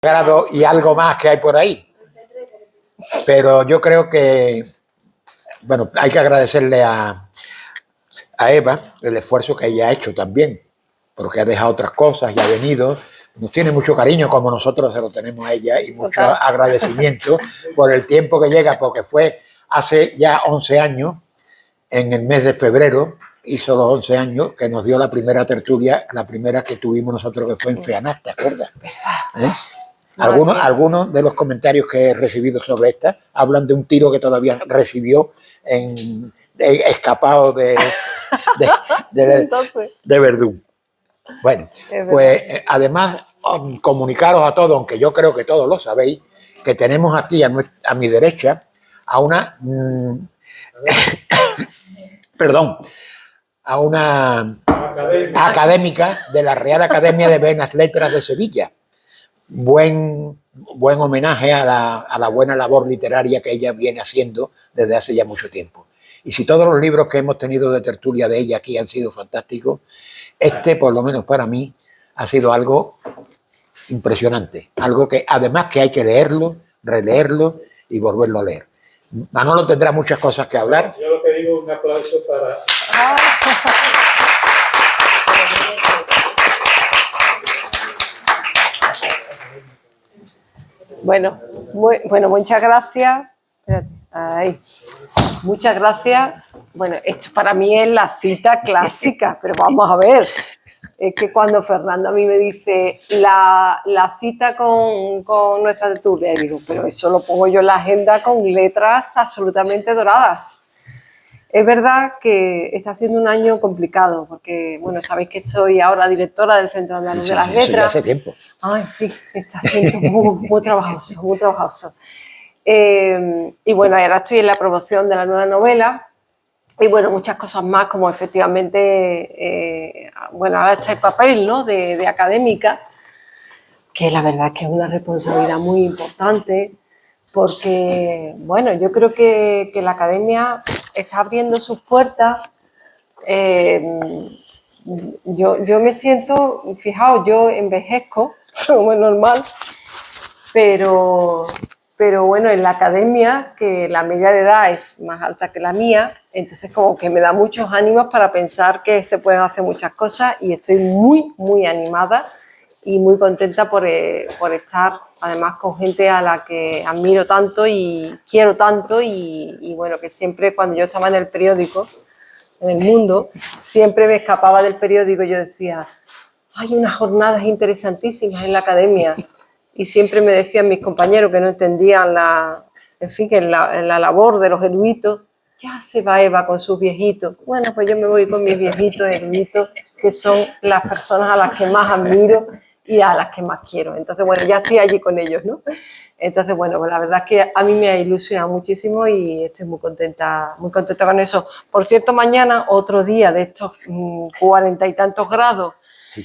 grado y algo más que hay por ahí. Pero yo creo que, bueno, hay que agradecerle a Eva el esfuerzo que ella ha hecho también, porque ha dejado otras cosas y ha venido. Nos tiene mucho cariño como nosotros se lo tenemos a ella y mucho agradecimiento por el tiempo que llega, porque fue hace ya 11 años, en el mes de febrero, hizo los 11 años que nos dio la primera tertulia, la primera que tuvimos nosotros, que fue en FEANAC, ¿te acuerdas? ¿Eh? Algunos de los comentarios que he recibido sobre esta hablan de un tiro que todavía recibió escapado de Verdún. Bueno, pues además comunicaros a todos, aunque yo creo que todos lo sabéis, que tenemos aquí a mi derecha a una perdón, a una académica de la Real Academia de Buenas Letras de Sevilla. Buen homenaje a la buena labor literaria que ella viene haciendo desde hace ya mucho tiempo. Y si todos los libros que hemos tenido de tertulia de ella aquí han sido fantásticos, este, por lo menos para mí, ha sido algo impresionante. Algo que además que hay que leerlo, releerlo y volverlo a leer. Manolo tendrá muchas cosas que hablar. Yo lo que digo, un aplauso para... Bueno, muchas gracias. Ay, muchas gracias. Bueno, esto para mí es la cita clásica, pero vamos a ver. Es que cuando Fernando a mí me dice la cita con nuestra tertulia, y digo, pero eso lo pongo yo en la agenda con letras absolutamente doradas. Es verdad que está siendo un año complicado, porque, bueno, sabéis que soy ahora directora del Centro Andaluz de las Letras. Eso ya hace tiempo. Ay, sí, está siendo muy trabajoso, muy trabajoso. Y bueno, ahora estoy en la promoción de la nueva novela y, bueno, muchas cosas más, como efectivamente, bueno, ahora está el papel, ¿no?, de académica, que la verdad es que es una responsabilidad muy importante, porque, bueno, yo creo que la academia está abriendo sus puertas. Yo me siento, fijaos, yo envejezco, como es normal, pero bueno, en la academia, que la media de edad es más alta que la mía, entonces como que me da muchos ánimos para pensar que se pueden hacer muchas cosas y estoy muy animada y muy contenta por estar además con gente a la que admiro tanto y quiero tanto y bueno, que siempre cuando yo estaba en el periódico, en El Mundo, siempre me escapaba del periódico y yo decía, hay unas jornadas interesantísimas en la academia y siempre me decían mis compañeros que no entendían en la labor de los eruditos, ya se va Eva con sus viejitos. Bueno, pues yo me voy con mis viejitos eruditos, que son las personas a las que más admiro y a las que más quiero. Entonces, bueno, ya estoy allí con ellos, ¿no? Entonces, bueno, pues la verdad es que a mí me ha ilusionado muchísimo y estoy muy contenta con eso. Por cierto, mañana, otro día de estos 40 y tantos grados. Sí.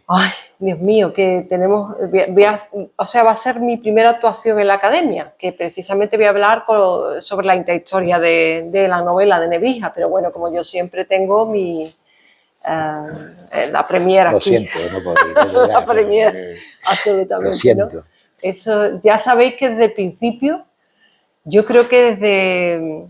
Ay, Dios mío, que tenemos... o sea, va a ser mi primera actuación en la academia, que precisamente voy a hablar sobre la intrahistoria de la novela de Nebrija, pero bueno, como yo siempre tengo la premier aquí. Lo siento, no puedo ir. La premier, absolutamente. Lo siento. ¿No? Eso, ya sabéis que desde el principio, yo creo que desde...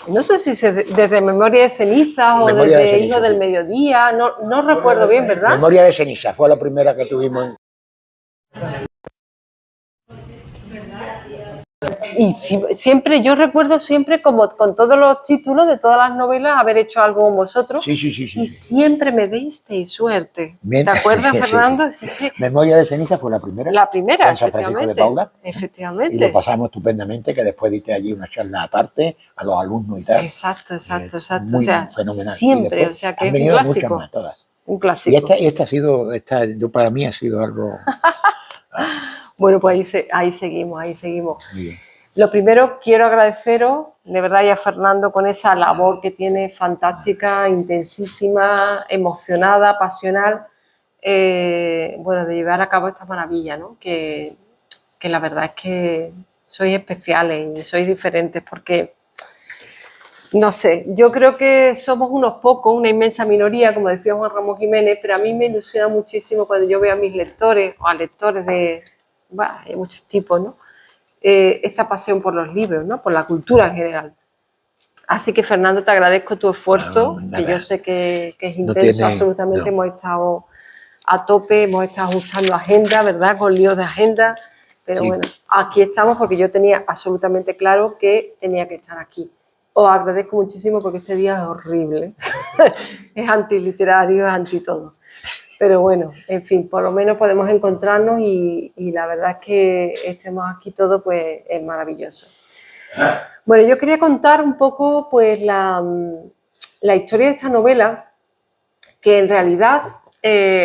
No sé si desde Memoria de Cenizas o desde Hijo del Mediodía, no recuerdo bien, ¿verdad? Memoria de Ceniza fue la primera que tuvimos. Y siempre, yo recuerdo siempre como con todos los títulos de todas las novelas haber hecho algo con vosotros. Sí. Y siempre me disteis suerte. ¿Te acuerdas, Fernando? Sí. Memoria de Ceniza fue la primera. La primera, en San Francisco de Paula. Efectivamente. Y lo pasamos estupendamente, que después diste allí una charla aparte a los alumnos y tal. Exacto. Muy, o sea, fenomenal. Siempre, o sea, que es un clásico. Muchas más, todas. Un clásico. Y para mí ha sido algo... Bueno, pues ahí seguimos. Muy bien. Lo primero, quiero agradeceros, de verdad, y a Fernando con esa labor que tiene fantástica, intensísima, emocionada, pasional, bueno, de llevar a cabo esta maravilla, ¿no? Que la verdad es que sois especiales y sois diferentes porque, no sé, yo creo que somos unos pocos, una inmensa minoría, como decía Juan Ramón Jiménez, pero a mí me ilusiona muchísimo cuando yo veo a mis lectores o a lectores de bueno, hay muchos tipos, ¿no? Esta pasión por los libros, ¿no? Por la cultura en general. Así que, Fernando, te agradezco tu esfuerzo, No, que nada. yo sé que es No intenso, tiene- absolutamente. no. Hemos estado a tope, hemos estado ajustando agenda, ¿verdad? Con líos de agenda. Pero Sí. bueno, aquí estamos porque yo tenía absolutamente claro que tenía que estar aquí. Os agradezco muchísimo porque este día es horrible. Es antiliterario, es anti todo. Pero bueno, en fin, por lo menos podemos encontrarnos y la verdad es que estemos aquí todos, pues es maravilloso. Bueno, yo quería contar un poco pues la historia de esta novela, que en realidad,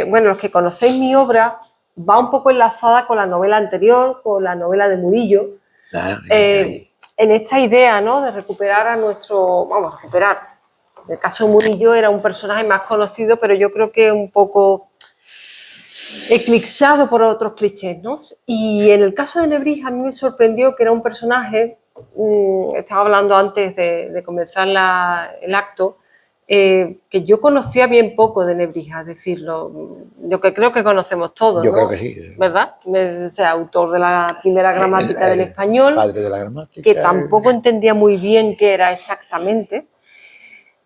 bueno, los que conocéis mi obra, va un poco enlazada con la novela anterior, con la novela de Murillo, Nada, en esta idea, ¿no?, de recuperar a nuestro, vamos, recuperar. En el caso de Murillo era un personaje más conocido, pero yo creo que un poco eclipsado por otros clichés, ¿no? Y en el caso de Nebrija a mí me sorprendió que era un personaje, estaba hablando antes de comenzar el acto, que yo conocía bien poco de Nebrija, es decir, lo que creo que conocemos todos, yo ¿no? creo que sí. ¿Verdad? O sea, autor de la primera gramática del español, Padre de la gramática. que tampoco entendía muy bien qué era exactamente.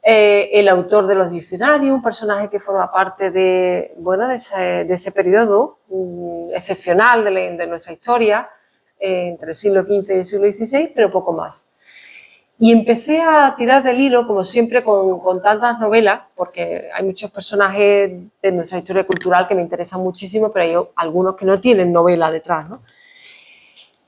El autor de los diccionarios, un personaje que forma parte de, bueno, de ese periodo excepcional de nuestra historia, entre el siglo XV y el siglo XVI, pero poco más. Y empecé a tirar del hilo, como siempre, con tantas novelas, porque hay muchos personajes de nuestra historia cultural que me interesan muchísimo, pero hay algunos que no tienen novela detrás, ¿no?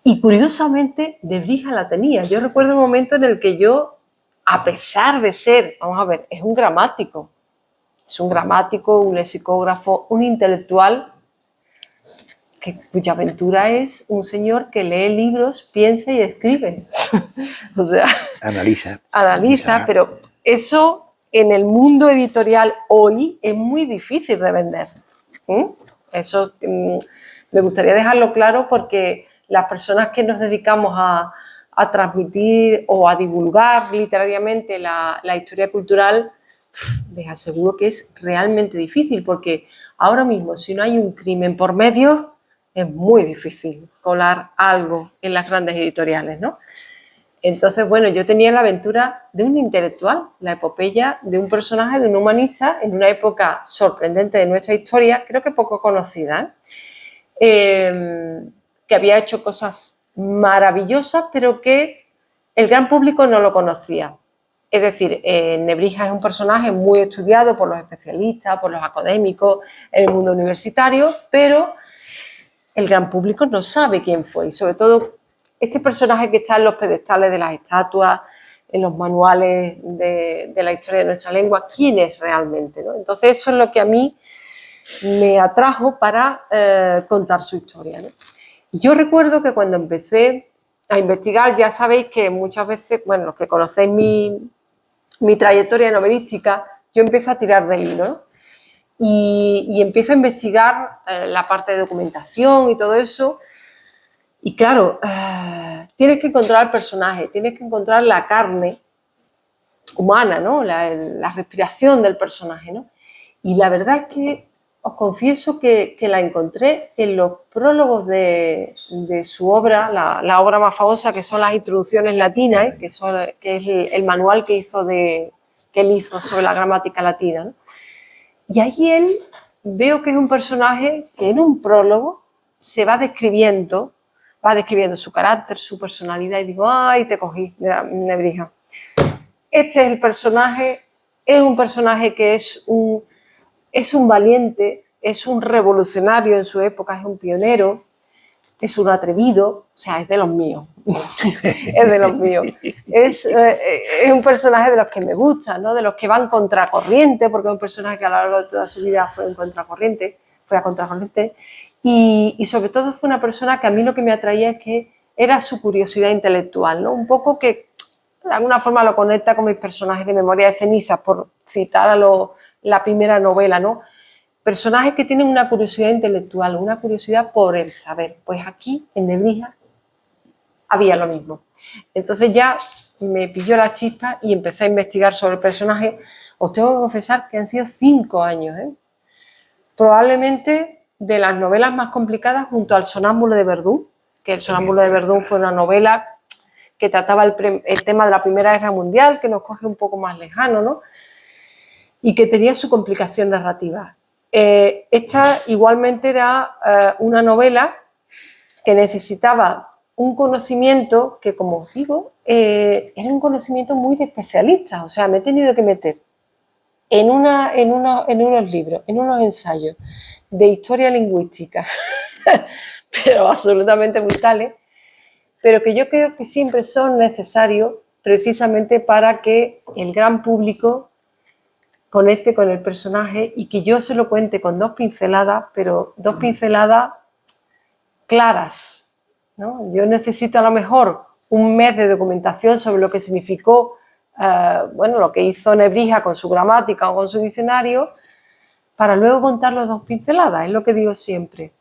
Y curiosamente, Nebrija la tenía. Yo recuerdo un momento en el que yo, a pesar de ser, vamos a ver, es un gramático, un lexicógrafo, un intelectual, cuya aventura es un señor que lee libros, piensa y escribe. O sea, analiza, pero eso en el mundo editorial hoy es muy difícil de vender. Eso me gustaría dejarlo claro porque las personas que nos dedicamos a transmitir o a divulgar literariamente la historia cultural, les aseguro que es realmente difícil porque ahora mismo si no hay un crimen por medio es muy difícil colar algo en las grandes editoriales, ¿no? Entonces, bueno, yo tenía la aventura de un intelectual, la epopeya de un personaje, de un humanista, en una época sorprendente de nuestra historia, creo que poco conocida, que había hecho cosas maravillosas, pero que el gran público no lo conocía. Es decir, Nebrija es un personaje muy estudiado por los especialistas, por los académicos, en el mundo universitario, pero el gran público no sabe quién fue y sobre todo este personaje que está en los pedestales de las estatuas, en los manuales de la historia de nuestra lengua, ¿quién es realmente, ¿no? Entonces eso es lo que a mí me atrajo para contar su historia, ¿no? Yo recuerdo que cuando empecé a investigar, ya sabéis que muchas veces, bueno, los que conocéis mi trayectoria novelística, yo empiezo a tirar del hilo, ¿no? Y empiezo a investigar la parte de documentación y todo eso. Y claro, tienes que encontrar al personaje, tienes que encontrar la carne humana, ¿no? La respiración del personaje, ¿no? Y la verdad es que os confieso que la encontré en los prólogos de su obra, la obra más famosa, que son las introducciones latinas, que es el manual que él hizo sobre la gramática latina, ¿no? Y ahí él veo que es un personaje que en un prólogo se va describiendo su carácter, su personalidad, y digo, ¡ay, te cogí, Nebrija! Este es el personaje, es un personaje que es un valiente, es un revolucionario en su época, es un pionero, es un atrevido, o sea, es de los míos, es de los míos. Es un personaje de los que me gusta, ¿no? De los que van contracorriente, porque es un personaje que a lo largo de toda su vida fue a contracorriente, y sobre todo fue una persona que a mí lo que me atraía es que era su curiosidad intelectual, ¿no? Un poco que de alguna forma lo conecta con mis personajes de Memoria de cenizas, por citar la primera novela, ¿no? Personajes que tienen una curiosidad intelectual, una curiosidad por el saber. Pues aquí, en Nebrija, había lo mismo. Entonces ya me pilló la chispa y empecé a investigar sobre el personaje. Os tengo que confesar que han sido 5 años, ¿eh? Probablemente de las novelas más complicadas junto al Sonámbulo de Verdún, que el Sonámbulo de Verdún fue una novela que trataba el tema de la Primera Guerra Mundial, que nos coge un poco más lejano, ¿no? Y que tenía su complicación narrativa. Esta igualmente era una novela que necesitaba un conocimiento que, como os digo, era un conocimiento muy de especialistas. O sea, me he tenido que meter en unos libros, en unos ensayos de historia lingüística, pero absolutamente brutales, pero que yo creo que siempre son necesarios precisamente para que el gran público conecte con el personaje y que yo se lo cuente con 2 pinceladas, pero 2 pinceladas claras, ¿no? Yo necesito a lo mejor un mes de documentación sobre lo que significó, bueno, lo que hizo Nebrija con su gramática o con su diccionario, para luego contarlo 2 pinceladas, es lo que digo siempre.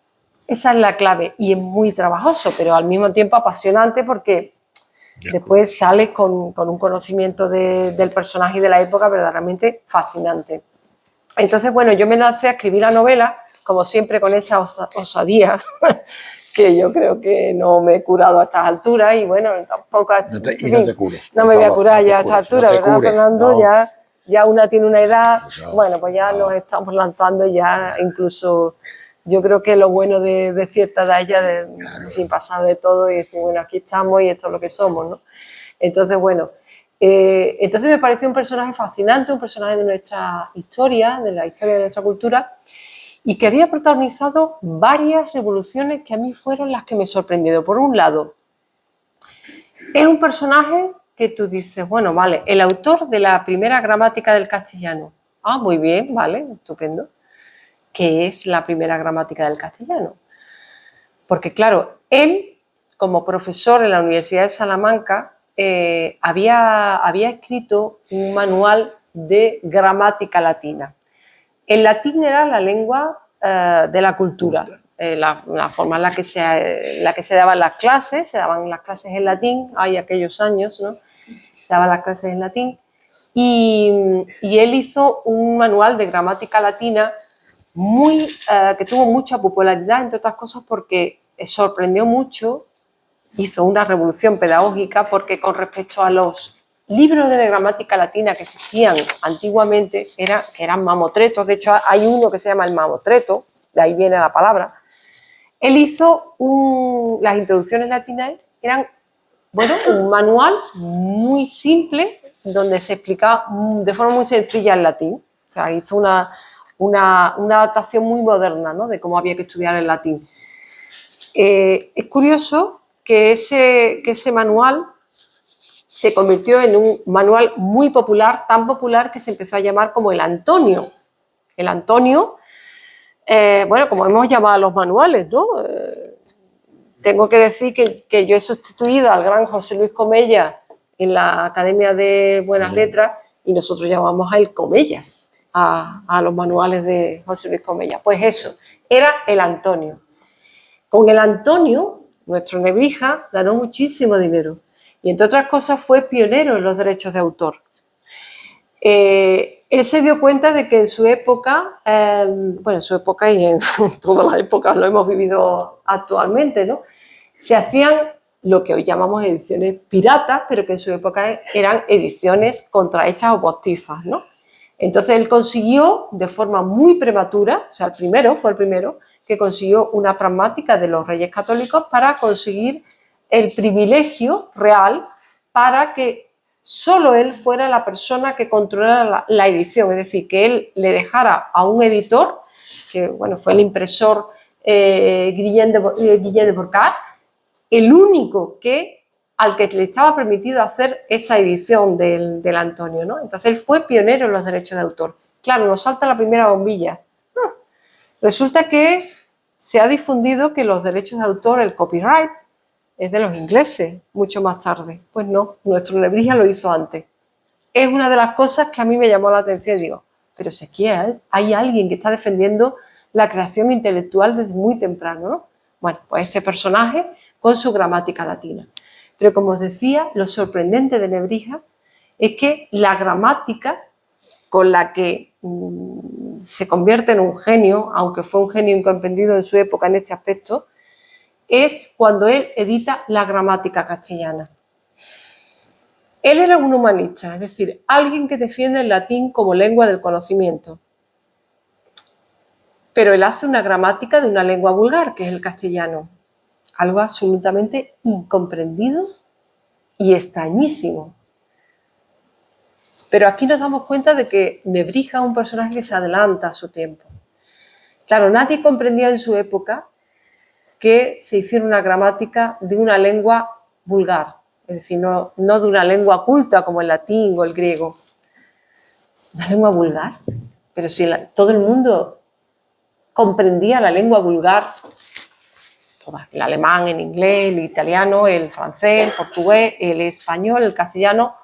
Esa es la clave y es muy trabajoso, pero al mismo tiempo apasionante porque después sales con un conocimiento del personaje y de la época verdaderamente fascinante. Entonces, bueno, yo me lancé a escribir la novela, como siempre con esa osadía, que yo creo que no me he curado a estas alturas y bueno, tampoco... No te cures. No me voy a curar ya a estas alturas, no te ¿verdad, cures, Fernando? no. Ya una tiene una edad, No, bueno, pues ya no. nos estamos lanzando ya incluso... Yo creo que lo bueno de cierta edad ya, sin pasar de todo, y decir, bueno, aquí estamos y esto es lo que somos, ¿no? Entonces, bueno, entonces me pareció un personaje fascinante, un personaje de nuestra historia, de la historia de nuestra cultura, y que había protagonizado varias revoluciones que a mí fueron las que me sorprendieron. Por un lado, es un personaje que tú dices, bueno, vale, el autor de la primera gramática del castellano. Ah, muy bien, vale, estupendo. ¿Qué es la primera gramática del castellano? Porque, claro, él, como profesor en la Universidad de Salamanca, había escrito un manual de gramática latina. El latín era la lengua de la cultura, la forma en la que se daban las clases, se daban las clases en latín, hay aquellos años, ¿no? Se daban las clases en latín, y él hizo un manual de gramática latina que tuvo mucha popularidad, entre otras cosas porque sorprendió mucho, hizo una revolución pedagógica porque con respecto a los libros de gramática latina que existían antiguamente, que eran mamotretos, de hecho hay uno que se llama el mamotreto, de ahí viene la palabra, él hizo las introducciones latinas, eran, bueno, un manual muy simple donde se explicaba de forma muy sencilla el latín, o sea, hizo una adaptación muy moderna, ¿no?, de cómo había que estudiar el latín. Es curioso que ese manual se convirtió en un manual muy popular, tan popular que se empezó a llamar como el Antonio. El Antonio, bueno, como hemos llamado a los manuales, ¿no? Tengo que decir que yo he sustituido al gran José Luis Comella en la Academia de Buenas Letras y nosotros llamamos a él Comellas, a los manuales de José Luis Comella. Pues eso, era el Antonio. Con el Antonio, nuestro Nebrija ganó muchísimo dinero y, entre otras cosas, fue pionero en los derechos de autor. Él se dio cuenta de que en su época, bueno, en su época y en todas las épocas lo hemos vivido actualmente, ¿no?, se hacían lo que hoy llamamos ediciones piratas, pero que en su época eran ediciones contrahechas o postizas, ¿no? Entonces él consiguió de forma muy prematura, o sea, fue el primero, que consiguió una pragmática de los Reyes Católicos para conseguir el privilegio real para que solo él fuera la persona que controlara la edición, es decir, que él le dejara a un editor, que bueno, fue el impresor Guillén de Burcar, el único al que le estaba permitido hacer esa edición del Antonio, ¿no? Entonces él fue pionero en los derechos de autor. Claro, nos salta la primera bombilla. Resulta que se ha difundido que los derechos de autor, el copyright, es de los ingleses, mucho más tarde. Pues no, nuestro Nebrija lo hizo antes. Es una de las cosas que a mí me llamó la atención. Digo, pero si aquí hay alguien que está defendiendo la creación intelectual desde muy temprano, ¿no? Bueno, pues este personaje con su gramática latina. Pero como os decía, lo sorprendente de Nebrija es que la gramática con la que se convierte en un genio, aunque fue un genio incomprendido en su época en este aspecto, es cuando él edita la gramática castellana. Él era un humanista, es decir, alguien que defiende el latín como lengua del conocimiento. Pero él hace una gramática de una lengua vulgar, que es el castellano. Algo absolutamente incomprendido y extrañísimo. Pero aquí nos damos cuenta de que Nebrija es un personaje que se adelanta a su tiempo. Claro, nadie comprendía en su época que se hiciera una gramática de una lengua vulgar, es decir, no de una lengua culta como el latín o el griego. ¿Una lengua vulgar? Pero si todo el mundo comprendía la lengua vulgar, todas, el alemán, el inglés, el italiano, el francés, el portugués, el español, el castellano,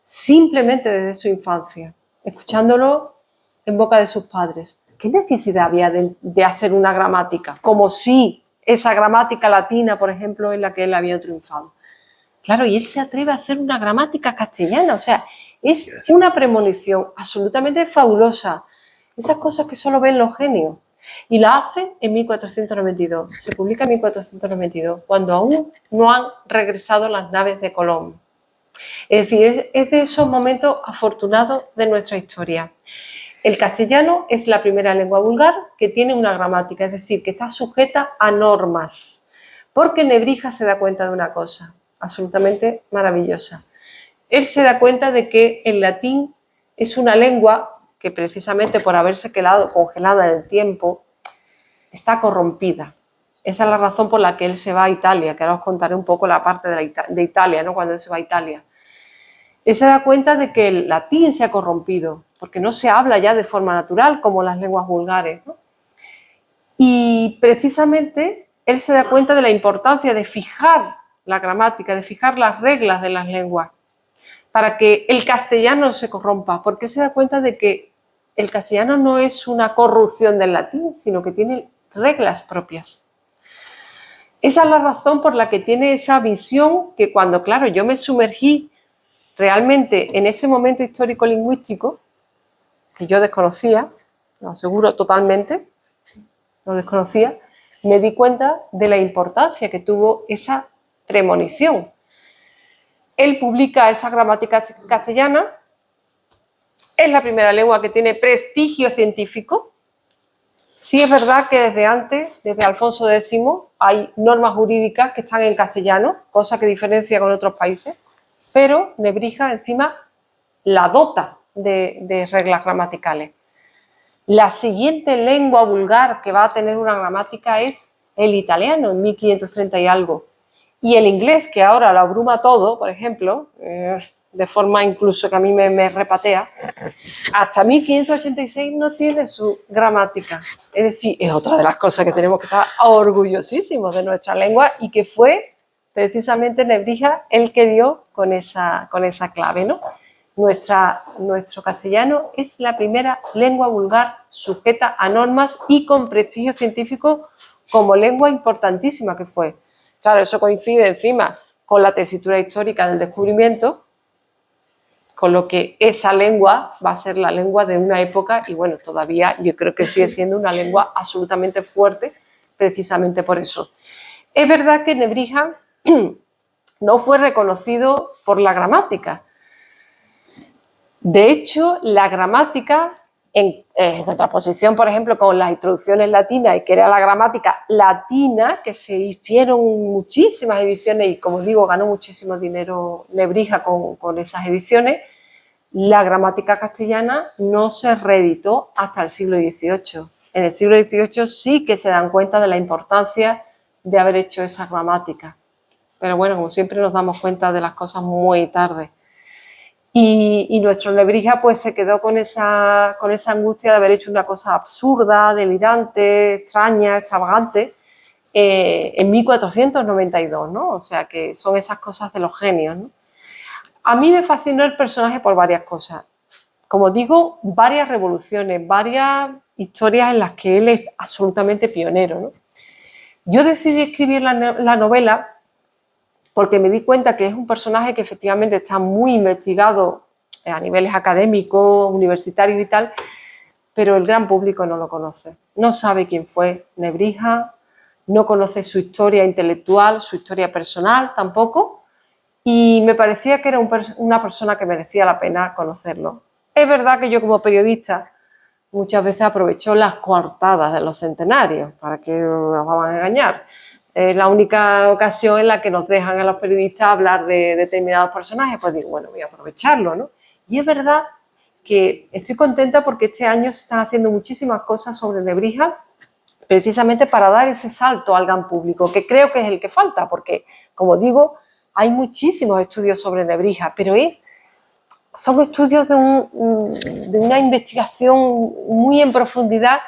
simplemente desde su infancia, escuchándolo en boca de sus padres. ¿Qué necesidad había de hacer una gramática? Como si esa gramática latina, por ejemplo, en la que él había triunfado. Claro, y él se atreve a hacer una gramática castellana, o sea, es una premonición absolutamente fabulosa. Esas cosas que solo ven los genios. Y la hace en 1492, se publica en 1492, cuando aún no han regresado las naves de Colón. Es decir, es de esos momentos afortunados de nuestra historia. El castellano es la primera lengua vulgar que tiene una gramática, es decir, que está sujeta a normas, porque Nebrija se da cuenta de una cosa absolutamente maravillosa. Él se da cuenta de que el latín es una lengua que precisamente por haberse quedado congelada en el tiempo está corrompida. Esa es la razón por la que él se va a Italia, que ahora os contaré un poco la parte de Italia, ¿no? Cuando él se va a Italia. Él se da cuenta de que el latín se ha corrompido, porque no se habla ya de forma natural como las lenguas vulgares, ¿no? Y precisamente él se da cuenta de la importancia de fijar la gramática, de fijar las reglas de las lenguas, para que el castellano se corrompa, porque él se da cuenta de que el castellano no es una corrupción del latín, sino que tiene reglas propias. Esa es la razón por la que tiene esa visión que cuando, claro, yo me sumergí realmente en ese momento histórico-lingüístico, que yo desconocía, lo aseguro totalmente, lo desconocía, me di cuenta de la importancia que tuvo esa premonición. Él publica esa gramática castellana, es la primera lengua que tiene prestigio científico. Sí es verdad que desde antes, desde Alfonso X, hay normas jurídicas que están en castellano, cosa que diferencia con otros países, pero Nebrija encima la dota de reglas gramaticales. La siguiente lengua vulgar que va a tener una gramática es el italiano, en 1530 y algo. Y el inglés, que ahora lo abruma todo, por ejemplo, de forma incluso que a mí me repatea, hasta 1586 no tiene su gramática. Es decir, es otra de las cosas que tenemos que estar orgullosísimos de nuestra lengua y que fue precisamente Nebrija el que dio con esa clave, ¿no? Nuestro castellano es la primera lengua vulgar sujeta a normas y con prestigio científico como lengua importantísima que fue. Claro, eso coincide encima con la tesitura histórica del descubrimiento, con lo que esa lengua va a ser la lengua de una época y bueno, todavía yo creo que sigue siendo una lengua absolutamente fuerte precisamente por eso. Es verdad que Nebrija no fue reconocido por la gramática. De hecho, la gramática, en contraposición, por ejemplo, con las introducciones latinas, y que era la gramática latina, que se hicieron muchísimas ediciones y, como digo, ganó muchísimo dinero Nebrija con esas ediciones, la gramática castellana no se reeditó hasta el siglo XVIII. En el siglo XVIII sí que se dan cuenta de la importancia de haber hecho esa gramática. Pero bueno, como siempre nos damos cuenta de las cosas muy tarde. Y nuestro Nebrija pues se quedó con esa angustia de haber hecho una cosa absurda, delirante, extraña, extravagante, en 1492, ¿no? O sea que son esas cosas de los genios, ¿no? A mí me fascinó el personaje por varias cosas. Como digo, varias revoluciones, varias historias en las que él es absolutamente pionero, ¿no? Yo decidí escribir la novela porque me di cuenta que es un personaje que efectivamente está muy investigado a niveles académicos, universitarios y tal, pero el gran público no lo conoce. No sabe quién fue Nebrija, no conoce su historia intelectual, su historia personal tampoco, y me parecía que era una persona que merecía la pena conocerlo. Es verdad que yo como periodista muchas veces aprovecho las coartadas de los centenarios, para que nos vamos a engañar. Es la única ocasión en la que nos dejan a los periodistas hablar de determinados personajes, pues digo, bueno, voy a aprovecharlo, ¿no? Y es verdad que estoy contenta porque este año se están haciendo muchísimas cosas sobre Nebrija, precisamente para dar ese salto al gran público, que creo que es el que falta, porque, como digo, hay muchísimos estudios sobre Nebrija, pero son estudios de una investigación muy en profundidad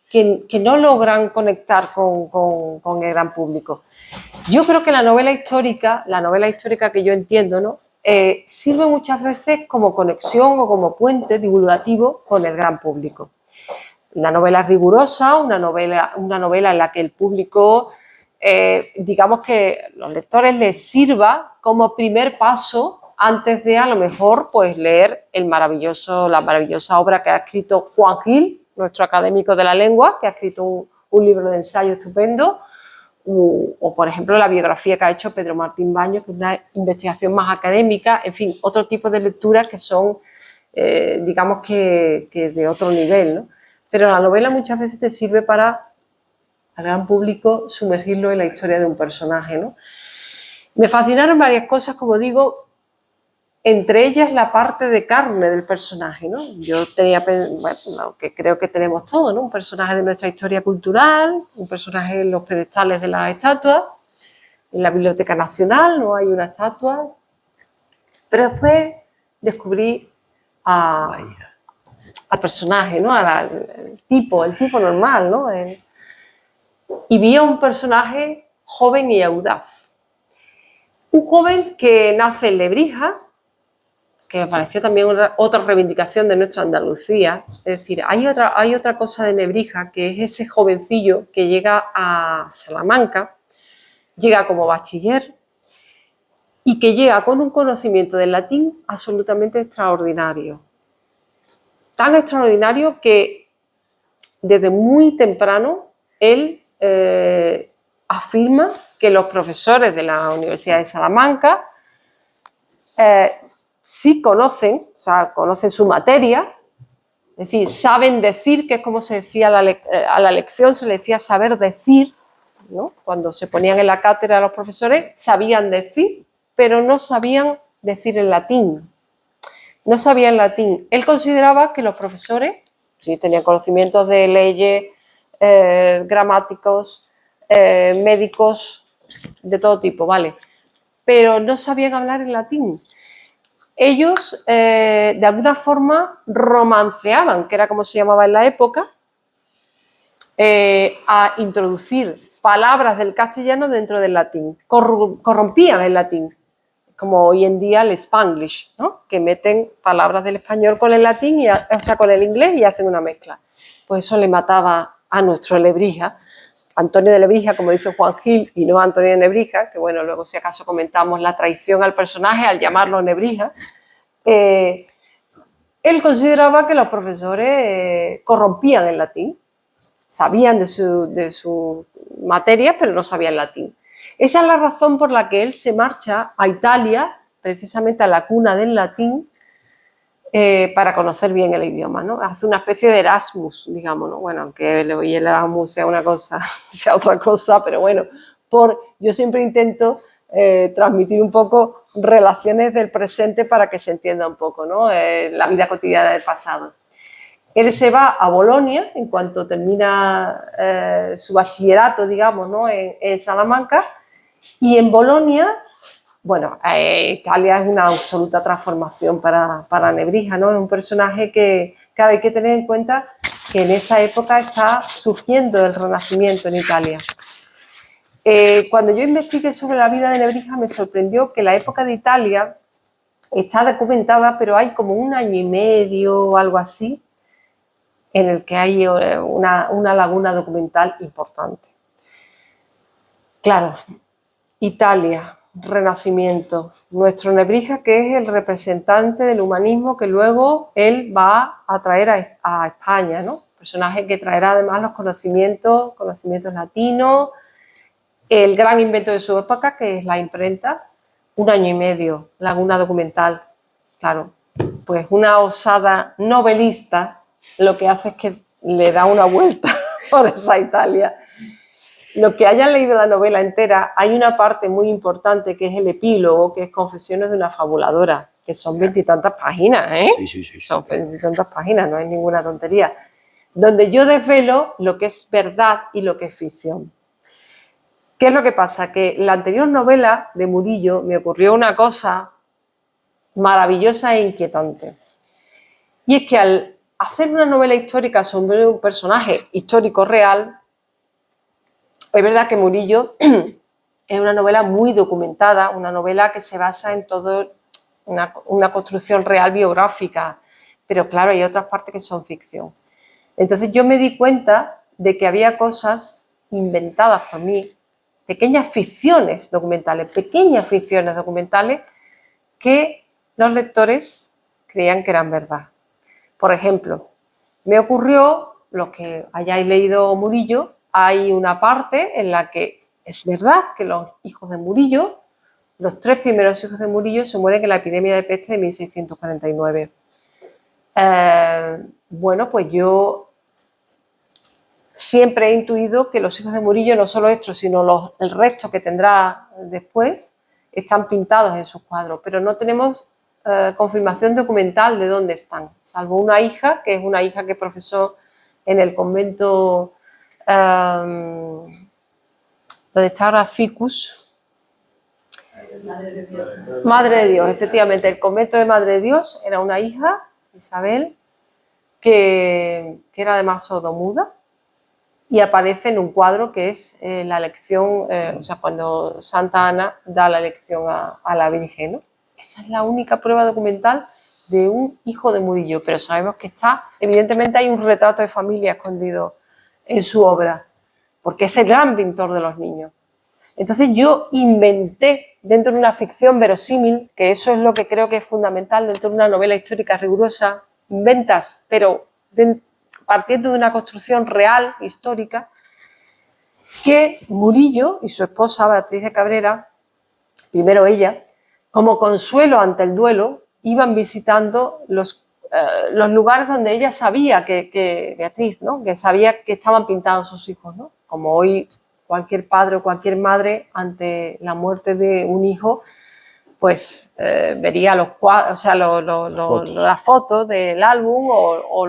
que no logran conectar con el gran público. Yo creo que la novela histórica que yo entiendo, ¿no? Sirve muchas veces como conexión o como puente divulgativo con el gran público. Una novela rigurosa, una novela en la que el público, digamos que los lectores les sirva como primer paso antes de a lo mejor pues leer la maravillosa obra que ha escrito Juan Gil, nuestro académico de la lengua, que ha escrito un libro de ensayo estupendo, o por ejemplo la biografía que ha hecho Pedro Martín Baños, que es una investigación más académica, en fin, otro tipo de lecturas que son, digamos que de otro nivel, ¿no? Pero la novela muchas veces te sirve para al gran público sumergirlo en la historia de un personaje, ¿no? Me fascinaron varias cosas, como digo, entre ellas la parte de carne del personaje, ¿no? Yo tenía, bueno, lo que creo que tenemos todos, ¿no? Un personaje de nuestra historia cultural, un personaje en los pedestales de las estatuas, en la Biblioteca Nacional no hay una estatua, pero después descubrí al personaje, ¿no? El tipo normal, ¿no? Y vi a un personaje joven y audaz. Un joven que nace en Lebrija, que me pareció también otra reivindicación de nuestra Andalucía. Es decir, hay otra cosa de Nebrija, que es ese jovencillo que llega a Salamanca, llega como bachiller y que llega con un conocimiento del latín absolutamente extraordinario. Tan extraordinario que desde muy temprano él afirma que los profesores de la Universidad de Salamanca sí conocen, o sea, conocen su materia, es decir, saben decir, que es como se decía a la lección, se le decía saber decir, ¿no? Cuando se ponían en la cátedra los profesores, sabían decir, pero no sabían decir en latín. No sabían latín. Él consideraba que los profesores sí tenían conocimientos de leyes, gramáticos, médicos, de todo tipo, ¿vale? Pero no sabían hablar en latín. Ellos, de alguna forma, romanceaban, que era como se llamaba en la época, a introducir palabras del castellano dentro del latín. Corrompían el latín, como hoy en día el Spanglish, ¿no? Que meten palabras del español con el latín, o sea, con el inglés, y hacen una mezcla. Pues eso le mataba a nuestro Lebrija, Antonio de Lebrija, como dice Juan Gil, y no Antonio de Nebrija, que bueno, luego si acaso comentamos la traición al personaje al llamarlo Nebrija. Él consideraba que los profesores corrompían el latín, sabían de su materia, pero no sabían latín. Esa es la razón por la que él se marcha a Italia, precisamente a la cuna del latín, para conocer bien el idioma, ¿no? Hace una especie de Erasmus, digamos, ¿no? Bueno, aunque hoy el Erasmus sea una cosa, sea otra cosa, pero bueno, yo siempre intento transmitir un poco relaciones del presente para que se entienda un poco, ¿no? La vida cotidiana del pasado. Él se va a Bolonia en cuanto termina su bachillerato, digamos, ¿no? en Salamanca, y en Bolonia, bueno, Italia es una absoluta transformación para Nebrija, ¿no? Es un personaje que, claro, hay que tener en cuenta que en esa época está surgiendo el Renacimiento en Italia. Cuando yo investigué sobre la vida de Nebrija me sorprendió que la época de Italia está documentada, pero hay como 1 año y medio o algo así, en el que hay una laguna documental importante. Claro, Italia, Renacimiento. Nuestro Nebrija, que es el representante del humanismo que luego él va a traer a España, ¿no? Personaje que traerá además los conocimientos latinos, el gran invento de su época, que es la imprenta, 1 año y medio, Laguna Documental. Claro, pues una osada novelista lo que hace es que le da una vuelta por esa Italia. Los que hayan leído la novela entera, hay una parte muy importante que es el epílogo, que es Confesiones de una fabuladora, que son 20 y tantas páginas, ¿eh? Sí. Son 20 y tantas páginas, no es ninguna tontería. Donde yo desvelo lo que es verdad y lo que es ficción. ¿Qué es lo que pasa? Que la anterior novela de Murillo me ocurrió una cosa maravillosa e inquietante. Y es que al hacer una novela histórica sobre un personaje histórico real, es verdad que Murillo es una novela muy documentada, una novela que se basa en toda una construcción real biográfica, pero claro, hay otras partes que son ficción. Entonces yo me di cuenta de que había cosas inventadas por mí, pequeñas ficciones documentales que los lectores creían que eran verdad. Por ejemplo, me ocurrió, los que hayáis leído Murillo, hay una parte en la que es verdad que los hijos de Murillo, los 3 primeros hijos de Murillo, se mueren en la epidemia de peste de 1649. Bueno, pues yo siempre he intuido que los hijos de Murillo, no solo estos, sino el resto que tendrá después, están pintados en sus cuadros, pero no tenemos confirmación documental de dónde están, salvo una hija, que es una hija que profesó en el convento donde está ahora Ficus. Madre de Dios, efectivamente, el convento de Madre de Dios era una hija, Isabel, que era además sordomuda, y aparece en un cuadro que es la lección, o sea, cuando Santa Ana da la lección a la Virgen, ¿no? Esa es la única prueba documental de un hijo de Murillo, pero sabemos que evidentemente hay un retrato de familia escondido en su obra, porque es el gran pintor de los niños. Entonces yo inventé dentro de una ficción verosímil, que eso es lo que creo que es fundamental dentro de una novela histórica rigurosa, inventas, pero partiendo de una construcción real, histórica, que Murillo y su esposa Beatriz de Cabrera, primero ella, como consuelo ante el duelo, iban visitando los lugares donde ella sabía Beatriz, ¿no? Que sabía que estaban pintados sus hijos, ¿no? Como hoy cualquier padre o cualquier madre ante la muerte de un hijo, pues vería los cuadros, o sea, las fotos del álbum o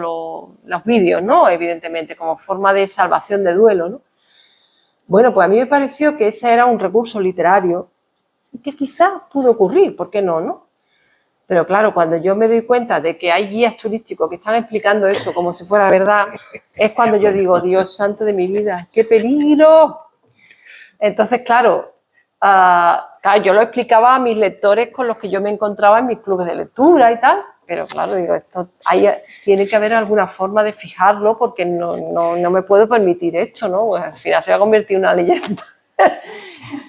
los vídeos, ¿no? Evidentemente, como forma de salvación de duelo, ¿no? Bueno, pues a mí me pareció que ese era un recurso literario que quizás pudo ocurrir, ¿por qué no, no? Pero claro, cuando yo me doy cuenta de que hay guías turísticos que están explicando eso como si fuera verdad, es cuando yo digo, Dios santo de mi vida, ¡qué peligro! Entonces, claro, yo lo explicaba a mis lectores con los que yo me encontraba en mis clubes de lectura y tal, pero claro, digo, tiene que haber alguna forma de fijarlo porque no me puedo permitir esto, ¿no? Pues al final se va a convertir en una leyenda.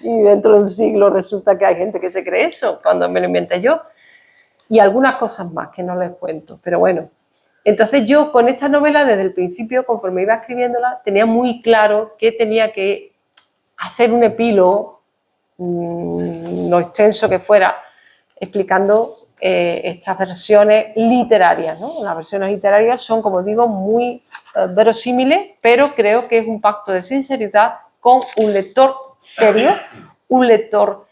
Y dentro de un siglo resulta que hay gente que se cree eso, cuando me lo inventé yo. Y algunas cosas más que no les cuento, pero bueno. Entonces yo con esta novela desde el principio, conforme iba escribiéndola, tenía muy claro que tenía que hacer un epílogo, lo extenso que fuera, explicando estas versiones literarias, ¿no? Las versiones literarias son, como digo, muy verosímiles, pero creo que es un pacto de sinceridad con un lector serio, un lector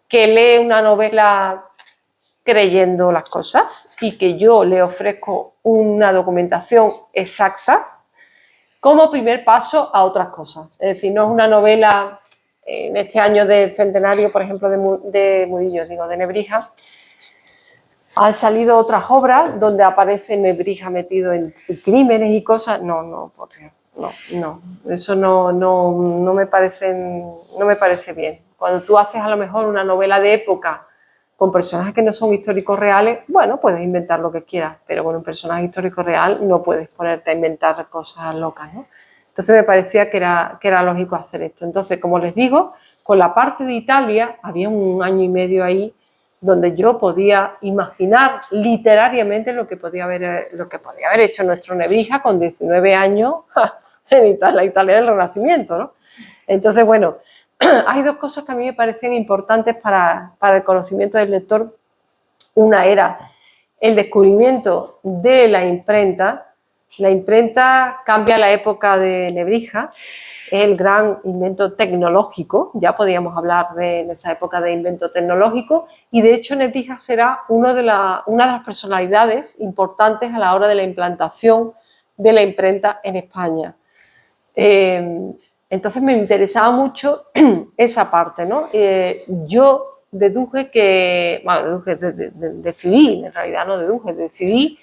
que lee una novela creyendo las cosas y que yo le ofrezco una documentación exacta como primer paso a otras cosas. Es decir, no es una novela, en este año del centenario, por ejemplo, de Murillo, digo, de Nebrija, han salido otras obras donde aparece Nebrija metido en crímenes y cosas. No, eso no me parece bien. Cuando tú haces a lo mejor una novela de época con personajes que no son históricos reales, bueno, puedes inventar lo que quieras, pero con un personaje histórico real no puedes ponerte a inventar cosas locas, ¿no? Entonces me parecía que era lógico hacer esto. Entonces, como les digo, con la parte de Italia había un año y medio ahí donde yo podía imaginar literariamente lo que podía haber hecho nuestro Nebrija con 19 años en la Italia del Renacimiento, ¿no? Entonces, bueno, hay dos cosas que a mí me parecían importantes para el conocimiento del lector. Una era el descubrimiento de la imprenta. La imprenta cambia la época de Nebrija, es el gran invento tecnológico, ya podíamos hablar en esa época de invento tecnológico, y de hecho Nebrija será una de las personalidades importantes a la hora de la implantación de la imprenta en España. Entonces me interesaba mucho esa parte, ¿no? Yo deduje que, bueno, decidí, en realidad no deduje, decidí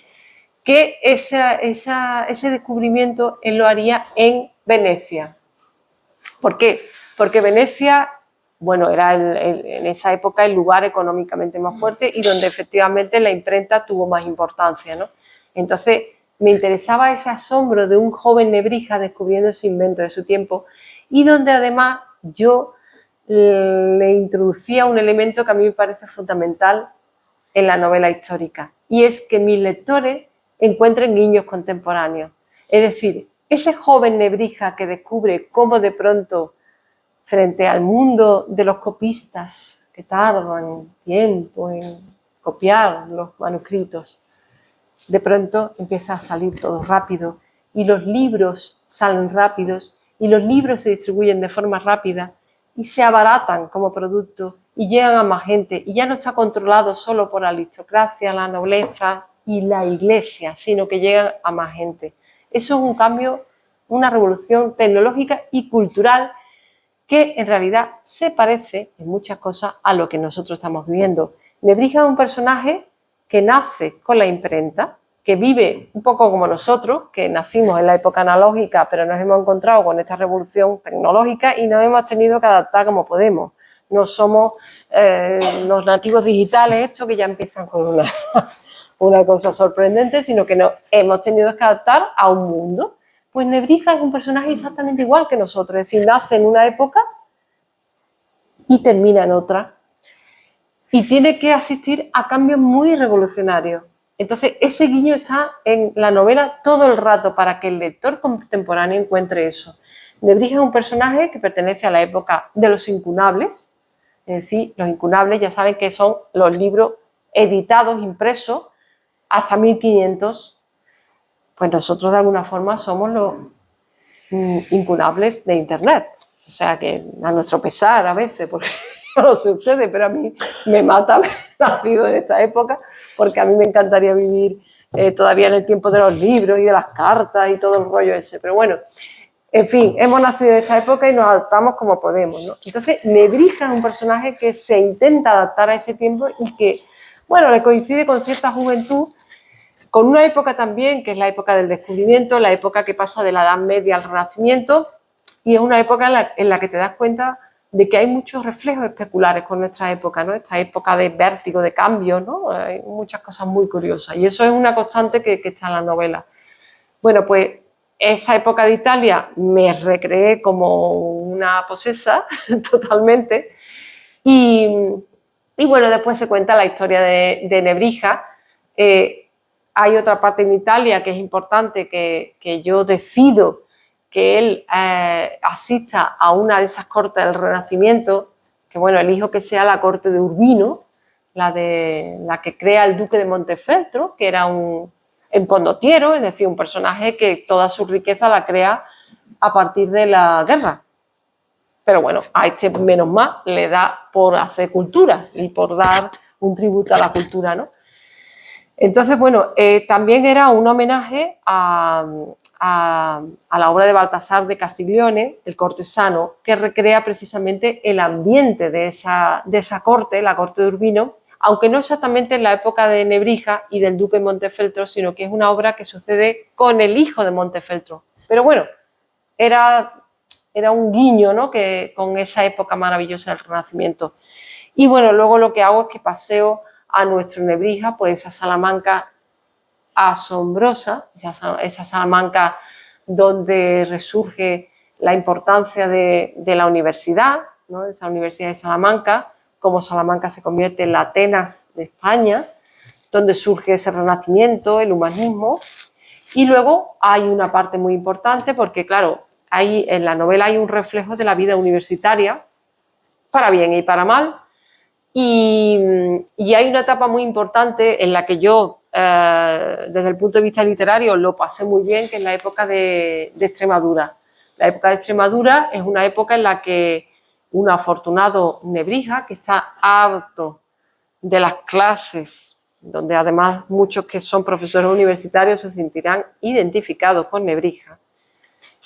que ese descubrimiento él lo haría en Venecia. ¿Por qué? Porque Venecia, bueno, era en esa época el lugar económicamente más fuerte y donde efectivamente la imprenta tuvo más importancia, ¿no? Entonces me interesaba ese asombro de un joven Nebrija descubriendo ese invento de su tiempo y donde además yo le introducía un elemento que a mí me parece fundamental en la novela histórica, y es que mis lectores encuentren guiños contemporáneos. Es decir, ese joven Nebrija que descubre cómo de pronto, frente al mundo de los copistas que tardan tiempo en copiar los manuscritos, de pronto empieza a salir todo rápido y los libros salen rápidos y los libros se distribuyen de forma rápida y se abaratan como producto y llegan a más gente y ya no está controlado solo por la aristocracia, la nobleza y la iglesia, sino que llegan a más gente. Eso es un cambio, una revolución tecnológica y cultural que en realidad se parece en muchas cosas a lo que nosotros estamos viviendo. Nebrija es un personaje que nace con la imprenta, que vive un poco como nosotros, que nacimos en la época analógica, pero nos hemos encontrado con esta revolución tecnológica y nos hemos tenido que adaptar como podemos. No somos los nativos digitales, estos que ya empiezan con una cosa sorprendente, sino que nos hemos tenido que adaptar a un mundo. Pues Nebrija es un personaje exactamente igual que nosotros, es decir, nace en una época y termina en otra. Y tiene que asistir a cambios muy revolucionarios. Entonces, ese guiño está en la novela todo el rato para que el lector contemporáneo encuentre eso. Nebrija es un personaje que pertenece a la época de los incunables, es decir, los incunables ya saben que son los libros editados, impresos, hasta 1500. Pues nosotros de alguna forma somos los incunables de Internet. O sea que a nuestro pesar a veces, porque yo no sé ustedes, pero a mí me mata haber nacido en esta época, porque a mí me encantaría vivir todavía en el tiempo de los libros y de las cartas y todo el rollo ese. Pero bueno, en fin, hemos nacido en esta época y nos adaptamos como podemos, ¿no? Entonces, Nebrija es un personaje que se intenta adaptar a ese tiempo y que, bueno, le coincide con cierta juventud, con una época también, que es la época del descubrimiento, la época que pasa de la Edad Media al Renacimiento, y es una época en la que te das cuenta de que hay muchos reflejos especulares con nuestra época, ¿no? Esta época de vértigo, de cambio, ¿no? Hay muchas cosas muy curiosas, y eso es una constante que está en la novela. Bueno, pues esa época de Italia me recreé como una posesa totalmente, y bueno, después se cuenta la historia de Nebrija. Hay otra parte en Italia que es importante, que yo decido que él asista a una de esas cortes del Renacimiento, que bueno, elijo que sea la corte de Urbino, la que crea el duque de Montefeltro, que era un condottiero, es decir, un personaje que toda su riqueza la crea a partir de la guerra. Pero bueno, a este menos más le da por hacer cultura y por dar un tributo a la cultura, ¿no? Entonces, bueno, también era un homenaje a la obra de Baltasar de Castiglione, El cortesano, que recrea precisamente el ambiente de esa corte, la corte de Urbino, aunque no exactamente en la época de Nebrija y del duque de Montefeltro, sino que es una obra que sucede con el hijo de Montefeltro. Pero bueno, era un guiño, ¿no?, que con esa época maravillosa del Renacimiento. Y bueno, luego lo que hago es que paseo a nuestro Nebrija, pues esa Salamanca asombrosa, esa Salamanca donde resurge la importancia de la universidad, ¿no?, de esa Universidad de Salamanca, cómo Salamanca se convierte en la Atenas de España, donde surge ese renacimiento, el humanismo. Y luego hay una parte muy importante porque, claro, en la novela hay un reflejo de la vida universitaria, para bien y para mal, y hay una etapa muy importante en la que yo, desde el punto de vista literario, lo pasé muy bien, que es la época de Extremadura. La época de Extremadura es una época en la que un afortunado Nebrija, que está harto de las clases, donde además muchos que son profesores universitarios se sentirán identificados con Nebrija,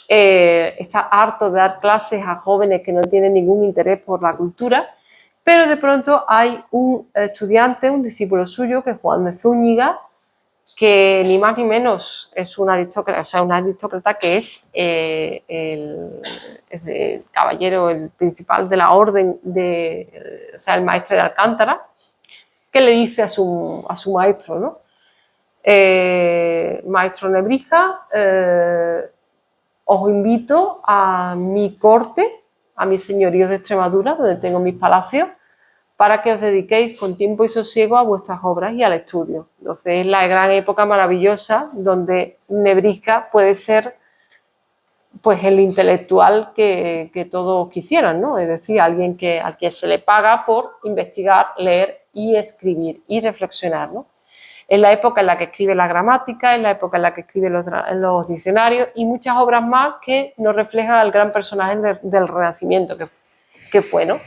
está harto de dar clases a jóvenes que no tienen ningún interés por la cultura, pero de pronto hay un estudiante, un discípulo suyo, que es Juan de Zúñiga, que ni más ni menos es un aristócrata, o sea, un aristócrata que es el caballero, el principal de la orden, o sea, el maestre de Alcántara, que le dice a su maestro, ¿no? Maestro Nebrija, os invito a mi corte, a mis señoríos de Extremadura, donde tengo mis palacios, para que os dediquéis con tiempo y sosiego a vuestras obras y al estudio. Entonces es la gran época maravillosa donde Nebrija puede ser, pues, el intelectual que todos quisieran, ¿no? Es decir, alguien al que se le paga por investigar, leer y escribir y reflexionar, ¿no? Es la época en la que escribe la gramática, es la época en la que escribe los diccionarios y muchas obras más que nos reflejan al gran personaje del Renacimiento que fue, ¿no?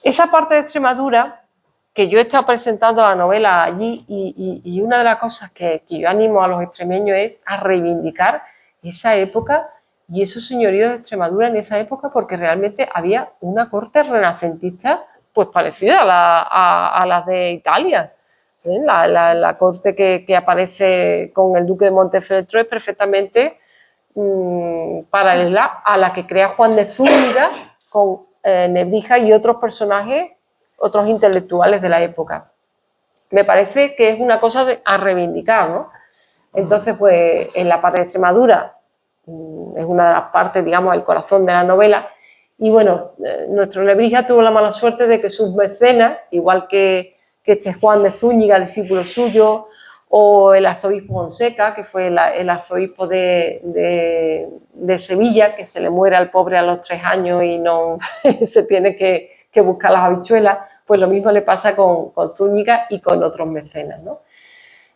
Esa parte de Extremadura, que yo he estado presentando la novela allí, y una de las cosas que yo animo a los extremeños es a reivindicar esa época y esos señoríos de Extremadura en esa época, porque realmente había una corte renacentista pues parecida a las de Italia. La corte que aparece con el duque de Montefeltro es perfectamente paralela a la que crea Juan de Zúñiga con Nebrija y otros personajes, otros intelectuales de la época. Me parece que es una cosa a reivindicar, ¿no? Entonces, pues, en la parte de Extremadura es una de las partes, digamos, el corazón de la novela. Y bueno, nuestro Nebrija tuvo la mala suerte de que sus mecenas, igual que este Juan de Zúñiga, discípulo suyo, o el arzobispo Fonseca, que fue el arzobispo de Sevilla, que se le muere al pobre a los 3 años y no se tiene que buscar las habichuelas, pues lo mismo le pasa con Zúñiga y con otros mecenas, ¿no?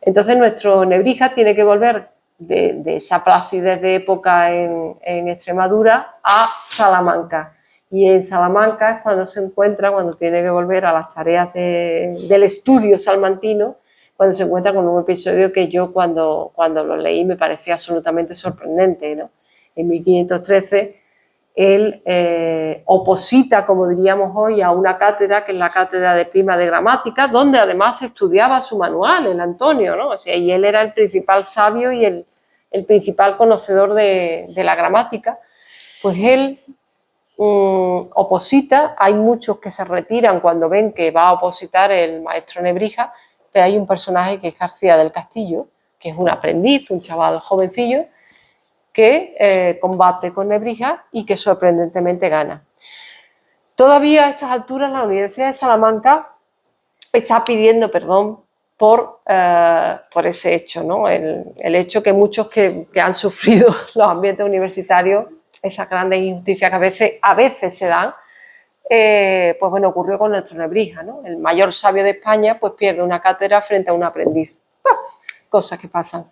Entonces nuestro Nebrija tiene que volver de esa placidez de época en Extremadura a Salamanca. Y en Salamanca es cuando se encuentra, cuando tiene que volver a las tareas del estudio salmantino, cuando se encuentra con un episodio que yo cuando lo leí me parecía absolutamente sorprendente, ¿no? En 1513 él oposita, como diríamos hoy, a una cátedra que es la cátedra de Prima de Gramática, donde además estudiaba su manual, el Antonio, ¿no? O sea, y él era el principal sabio y el principal conocedor de la gramática. Pues él oposita, hay muchos que se retiran cuando ven que va a opositar el maestro Nebrija, pero hay un personaje que es García del Castillo, que es un aprendiz, un chaval jovencillo, que combate con Nebrija y que sorprendentemente gana. Todavía a estas alturas la Universidad de Salamanca está pidiendo perdón por ese hecho, ¿no? El hecho que muchos que han sufrido los ambientes universitarios, esas grandes injusticias que a veces se dan, pues bueno, ocurrió con nuestro Nebrija, ¿no? El mayor sabio de España pues pierde una cátedra frente a un aprendiz. Cosas que pasan.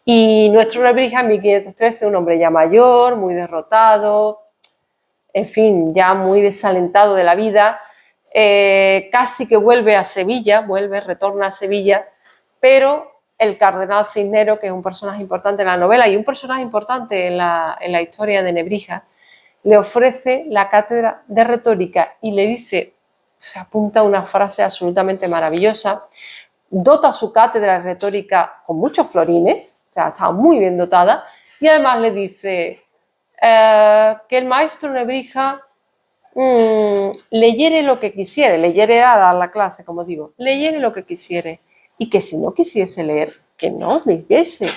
Y nuestro Nebrija en 1513, un hombre ya mayor, muy derrotado, en fin, ya muy desalentado de la vida, casi que vuelve a Sevilla, retorna a Sevilla, pero el cardenal Cisneros, que es un personaje importante en la novela y un personaje importante en la historia de Nebrija, le ofrece la cátedra de retórica y le dice, se apunta una frase absolutamente maravillosa, dota su cátedra de retórica con muchos florines, o sea, está muy bien dotada, y además le dice que el maestro Nebrija leyere lo que quisiere, leyere era dar la clase, como digo, leyere lo que quisiere, y que si no quisiese leer, que no leyese,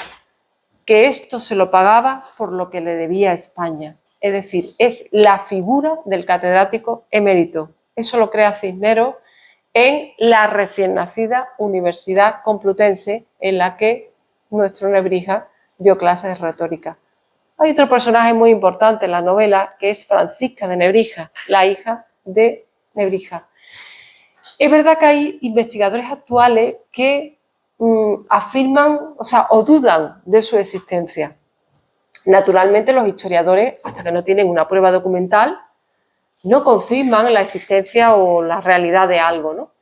que esto se lo pagaba por lo que le debía a España. es decir, es la figura del catedrático emérito. Eso lo crea Cisneros en la recién nacida Universidad Complutense, en la que nuestro Nebrija dio clases de retórica. Hay otro personaje muy importante en la novela, que es Francisca de Nebrija, la hija de Nebrija. Es verdad que hay investigadores actuales que afirman, o dudan de su existencia. Naturalmente, los historiadores, hasta que no tienen una prueba documental, no confirman la existencia o la realidad de algo, ¿no?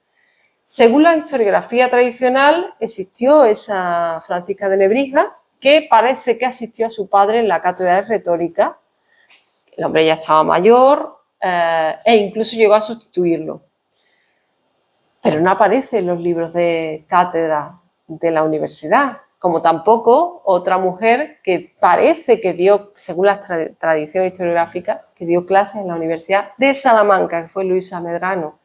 Según la historiografía tradicional, existió esa Francisca de Nebrija, que parece que asistió a su padre en la cátedra de retórica. El hombre ya estaba mayor e incluso llegó a sustituirlo. Pero no aparece en los libros de cátedra de la universidad, como tampoco otra mujer que parece que dio, según la tradición historiográfica, que dio clases en la Universidad de Salamanca, que fue Luisa Medrano.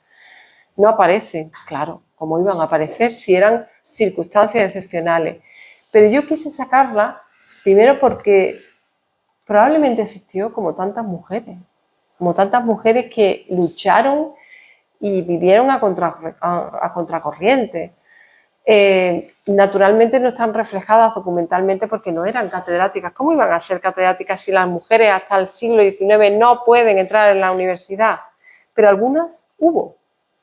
No aparece, claro, ¿cómo iban a aparecer si eran circunstancias excepcionales? Pero yo quise sacarla primero porque probablemente existió como tantas mujeres que lucharon y vivieron a contracorriente. Naturalmente no están reflejadas documentalmente porque no eran catedráticas. ¿Cómo iban a ser catedráticas si las mujeres hasta el siglo XIX no pueden entrar en la universidad? Pero algunas hubo.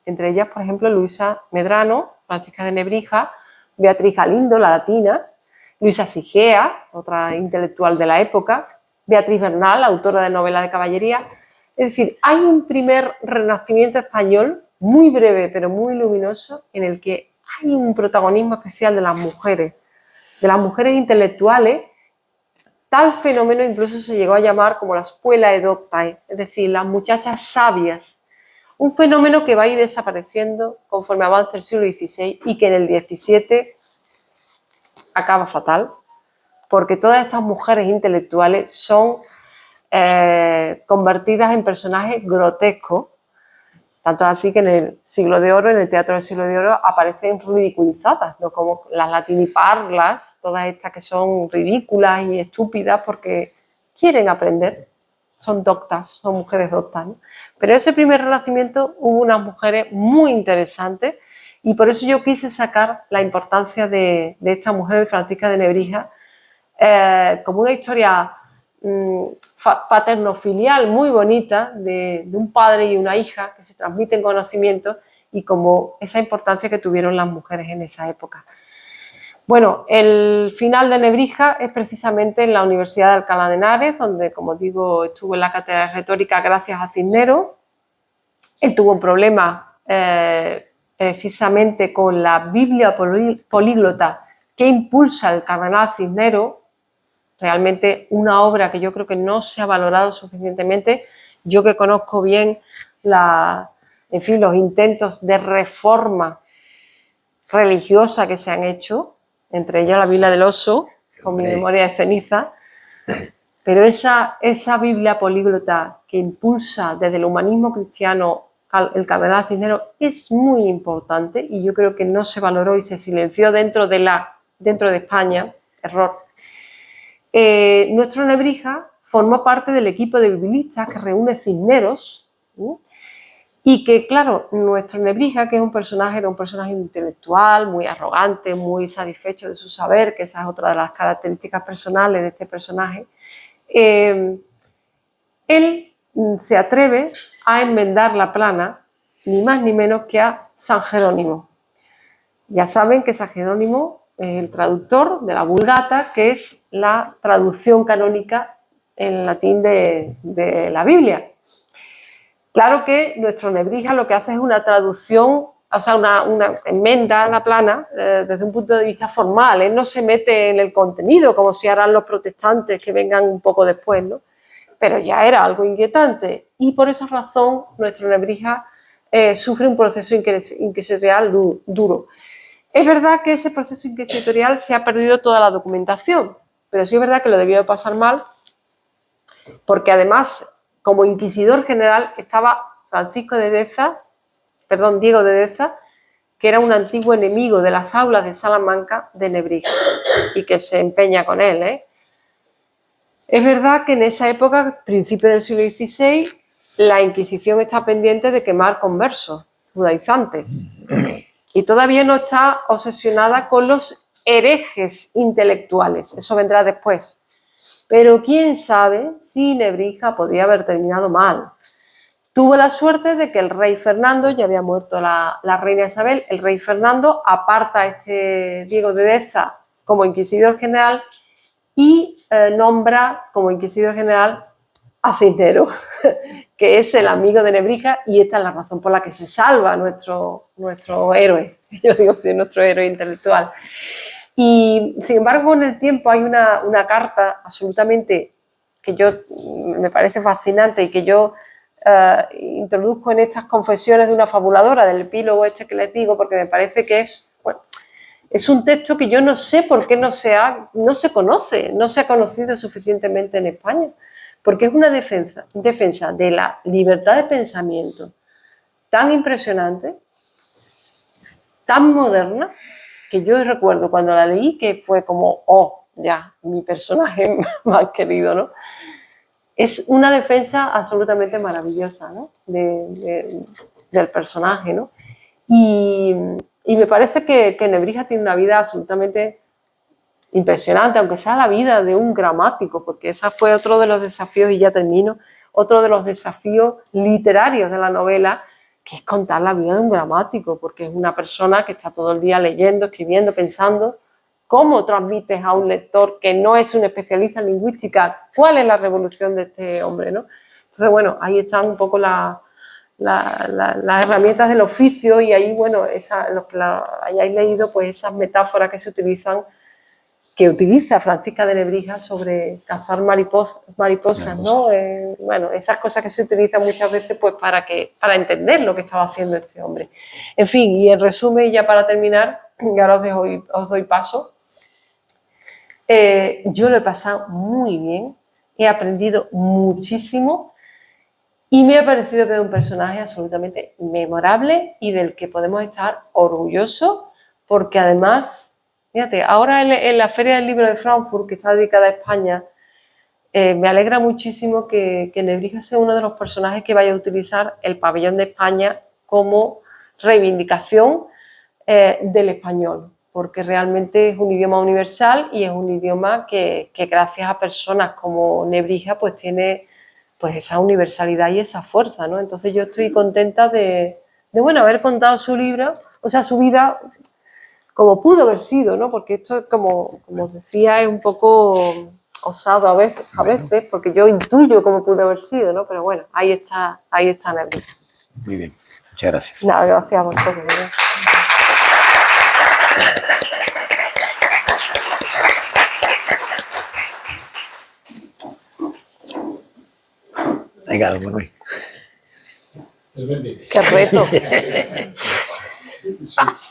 Entre ellas, por ejemplo, Luisa Medrano, Francisca de Nebrija, Beatriz Galindo, la latina, Luisa Sigea, otra intelectual de la época, Beatriz Bernal, autora de novelas de caballería. Es decir, hay un primer renacimiento español muy breve pero muy luminoso en el que hay un protagonismo especial de las mujeres intelectuales. Tal fenómeno incluso se llegó a llamar como la escuela edoctae, es decir, las muchachas sabias. Un fenómeno que va a ir desapareciendo conforme avance el siglo XVI y que en el XVII acaba fatal, porque todas estas mujeres intelectuales son convertidas en personajes grotescos, tanto así que en el siglo de oro, en el teatro del siglo de oro, aparecen ridiculizadas, ¿no? Como las latiniparlas, todas estas que son ridículas y estúpidas porque quieren aprender, son doctas, son mujeres doctas, ¿no? Pero en ese primer renacimiento hubo unas mujeres muy interesantes y por eso yo quise sacar la importancia de esta mujer, Francisca de Nebrija, como una historia paterno-filial muy bonita de un padre y una hija que se transmiten conocimientos y como esa importancia que tuvieron las mujeres en esa época. Bueno, el final de Nebrija es precisamente en la Universidad de Alcalá de Henares, donde, como digo, estuvo en la cátedra de retórica gracias a Cisneros. Él tuvo un problema precisamente con la Biblia políglota que impulsa el cardenal Cisneros, realmente una obra que yo creo que no se ha valorado suficientemente. Yo que conozco bien los intentos de reforma religiosa que se han hecho, entre ellas la Biblia del Oso, con mi memoria de ceniza, pero esa Biblia políglota que impulsa desde el humanismo cristiano el cardenal Cisneros es muy importante y yo creo que no se valoró y se silenció dentro de España. Error. Nuestro Nebrija formó parte del equipo de biblistas que reúne Cisneros, y que, claro, nuestro Nebrija, que era un personaje intelectual, muy arrogante, muy satisfecho de su saber, que esa es otra de las características personales de este personaje, él se atreve a enmendar la plana, ni más ni menos que a San Jerónimo. Ya saben que San Jerónimo es el traductor de la Vulgata, que es la traducción canónica en latín de la Biblia. Claro que nuestro Nebrija lo que hace es una traducción, o sea, una enmienda a la plana desde un punto de vista formal. Él no se mete en el contenido como si harán los protestantes que vengan un poco después, ¿no? Pero ya era algo inquietante y por esa razón nuestro Nebrija sufre un proceso inquisitorial duro. Es verdad que ese proceso inquisitorial se ha perdido toda la documentación, pero sí es verdad que lo debió de pasar mal porque además como inquisidor general estaba Diego de Deza, que era un antiguo enemigo de las aulas de Salamanca de Nebrija y que se empeña con él, Es verdad que en esa época, principios del siglo XVI, la Inquisición está pendiente de quemar conversos judaizantes y todavía no está obsesionada con los herejes intelectuales, eso vendrá después. Pero quién sabe si Nebrija podría haber terminado mal. Tuvo la suerte de que el rey Fernando, ya había muerto la reina Isabel, el rey Fernando aparta a este Diego de Deza como inquisidor general y nombra como inquisidor general a Cisneros, que es el amigo de Nebrija, y esta es la razón por la que se salva nuestro héroe, yo digo sí, nuestro héroe intelectual. Y sin embargo, con el tiempo hay una carta absolutamente que yo me parece fascinante y que yo introduzco en estas confesiones de una fabuladora, del epílogo este que les digo, porque me parece que es, bueno, es un texto que yo no sé por qué no se conoce, no se ha conocido suficientemente en España, porque es una defensa de la libertad de pensamiento tan impresionante, tan moderna, que yo recuerdo cuando la leí que fue como, oh, ya, mi personaje más querido, ¿no? Es una defensa absolutamente maravillosa, ¿no? Del personaje, ¿no? Y me parece que Nebrija tiene una vida absolutamente impresionante, aunque sea la vida de un gramático, porque ese fue otro de los desafíos, y ya termino, otro de los desafíos literarios de la novela, que es contar la vida de un gramático, porque es una persona que está todo el día leyendo, escribiendo, pensando. ¿Cómo transmites a un lector que no es un especialista en lingüística cuál es la revolución de este hombre, ¿no? Entonces, bueno, ahí están un poco las herramientas del oficio, y ahí, bueno, hayáis leído pues esas metáforas que se utilizan, que utiliza Francisca de Nebrija sobre cazar mariposas, ¿no? Bueno, esas cosas que se utilizan muchas veces pues para entender lo que estaba haciendo este hombre. En fin, y en resumen, ya para terminar, y ahora os doy paso, yo lo he pasado muy bien, he aprendido muchísimo y me ha parecido que es un personaje absolutamente memorable y del que podemos estar orgullosos, porque además, fíjate, ahora en la Feria del Libro de Frankfurt, que está dedicada a España, me alegra muchísimo que Nebrija sea uno de los personajes que vaya a utilizar el pabellón de España como reivindicación del español, porque realmente es un idioma universal y es un idioma que gracias a personas como Nebrija pues tiene pues esa universalidad y esa fuerza, ¿no? Entonces yo estoy contenta de bueno, haber contado su libro, o sea, su vida como pudo haber sido, ¿no? Porque esto, como os decía, es un poco osado a veces, porque yo intuyo cómo pudo haber sido, ¿no? Pero bueno, ahí está Nebrija. Muy bien, muchas gracias. Nada, gracias a vosotros, ¿verdad? Venga, don Manuel. ¡Qué reto!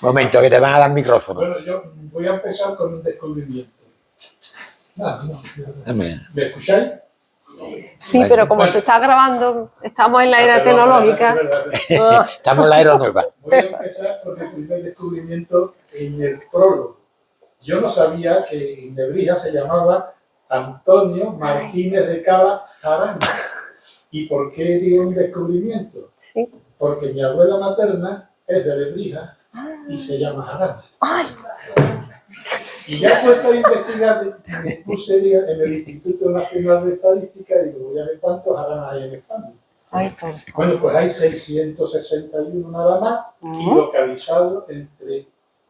Momento, que te van a dar micrófono. Bueno, yo voy a empezar con un descubrimiento. ¿Me escucháis? Sí, pero como se está grabando, estamos en la era tecnológica. Estamos en la era nueva. Voy a empezar con el primer descubrimiento en el prólogo. Yo no sabía que en Nebrija se llamaba Antonio Martínez de Cala Jarana. ¿Y por qué digo un descubrimiento? Sí. Porque mi abuela materna es de Nebrija y se llama Jarana. ¡Ay! Y ya puesto a investigar, me puse en el Instituto Nacional de Estadística y digo, voy a ver cuántos Jaranas hay en España. Ahí está. Bueno, pues hay 661 nada más y localizados en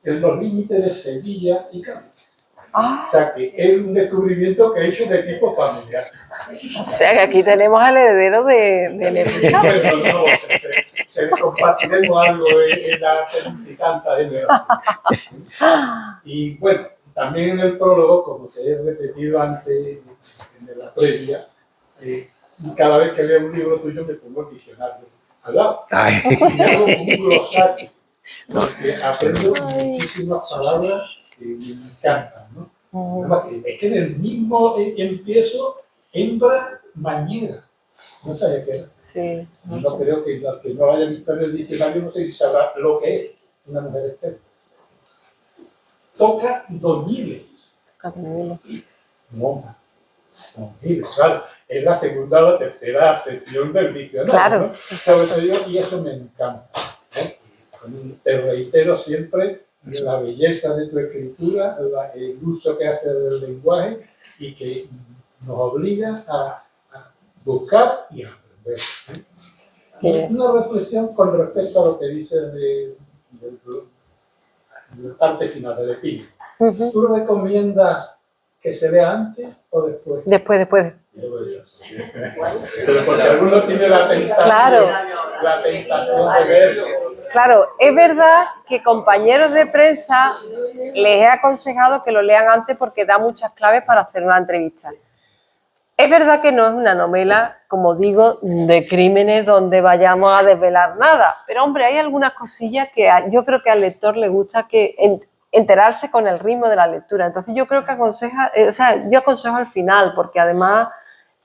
los límites de Sevilla y Cádiz. O sea que es un descubrimiento que he hecho de tipo familiar. O sea que aquí tenemos al heredero de Nebrija. Bueno, se compartiremos algo en la picanta de verdad. Y bueno, también en el prólogo, como te he repetido antes en la previa, cada vez que leo un libro tuyo me pongo el diccionario al lado. Y hago un glosario, porque aprendo muchísimas palabras que me encantan, ¿no? Es que en el mismo empiezo, hembra mañera. No sabía qué era. Sí. No creo que los que no hayan visto en el diccionario no sé si sabrá lo que es una mujer externa. Toca doñiles. Monja. Claro, es la segunda o la tercera sesión del diccionario. Claro. ¿No? Sobre todo yo, y eso me encanta. ¿Eh? Te reitero siempre la belleza de tu escritura, el uso que hace del lenguaje y que nos obliga a buscar y a aprender. ¿Eh? Y una reflexión con respecto a lo que dices de la parte final del epílogo. ¿Tú recomiendas que se lea antes o después? Después. Pero porque alguno tiene la tentación, Claro. la tentación de verlo. Claro, es verdad que compañeros de prensa les he aconsejado que lo lean antes porque da muchas claves para hacer una entrevista. Es verdad que no es una novela, como digo, de crímenes donde vayamos a desvelar nada, pero hombre, hay algunas cosillas que yo creo que al lector le gusta enterarse con el ritmo de la lectura. Entonces yo creo que yo aconsejo al final, porque además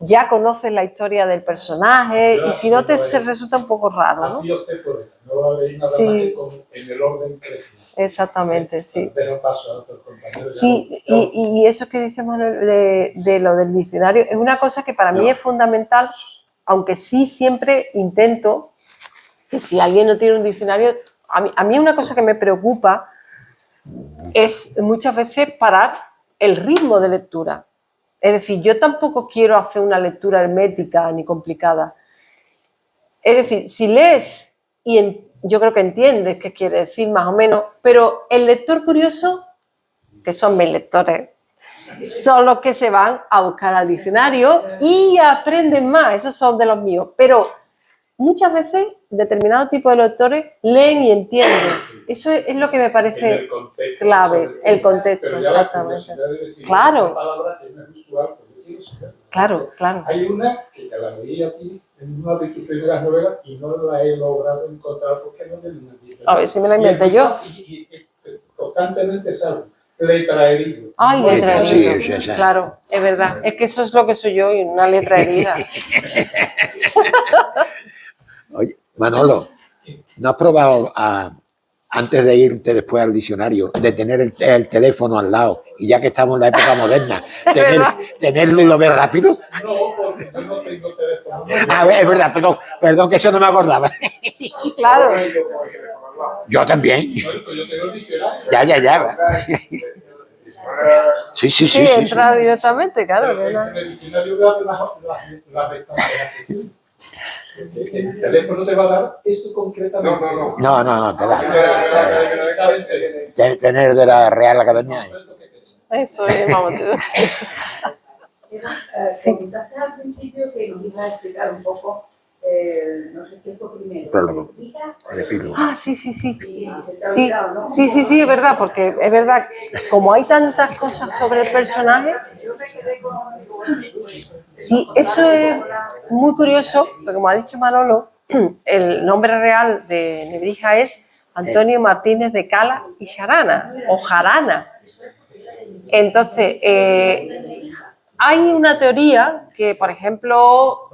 ya conoces la historia del personaje y si no se resulta un poco raro, ¿no? Así opté por ella, no va a leer nada Sí. más que en el orden creciente. Exactamente, sí. Dejo paso a otros compañeros. Sí, y eso que dice Manuel de lo del diccionario es una cosa que para mí es fundamental, aunque sí siempre intento que si alguien no tiene un diccionario, a mí una cosa que me preocupa es muchas veces parar el ritmo de lectura. Es decir, yo tampoco quiero hacer una lectura hermética ni complicada. Es decir, si lees yo creo que entiendes qué quiere decir más o menos, pero el lector curioso, que son mis lectores, son los que se van a buscar al diccionario y aprenden más, esos son de los míos. Pero muchas veces determinado tipo de lectores leen y entienden. Eso es lo que me parece clave, el contexto, exactamente. Claro. Claro. Hay una que te la leí aquí en una de tus primeras novelas y no la he logrado encontrar porque no tenía tiempo. A ver si me la inventé yo. Y constantemente salgo. Letra herida. Ay, letra herida. Sí. Claro, es verdad. Es que eso es lo que soy yo, una letra herida. Oye, Manolo, ¿no has probado antes de irte después al diccionario, de tener el teléfono al lado, y ya que estamos en la época moderna, tenerlo y lo ves rápido? No, porque yo no tengo teléfono. Es verdad, perdón que eso no me acordaba. Claro. Yo también. Yo tengo el diccionario. Ya. Sí. Entrar directamente, claro. Pero en el diccionario da las ventajas. El teléfono te va a dar eso concretamente. No, te da. Tener de la Real Academia. Eso es, vamos. Comentaste al principio que nos ibas a explicar un poco, no sé qué fue primero. Prólogo. El epílogo. Sí. Sí, Sí, es verdad, porque es verdad, como hay tantas cosas sobre el personaje, sí, eso es muy curioso, porque como ha dicho Manolo, el nombre real de Nebrija es Antonio Martínez de Cala y Jarana, o Jarana. Entonces, hay una teoría que, por ejemplo,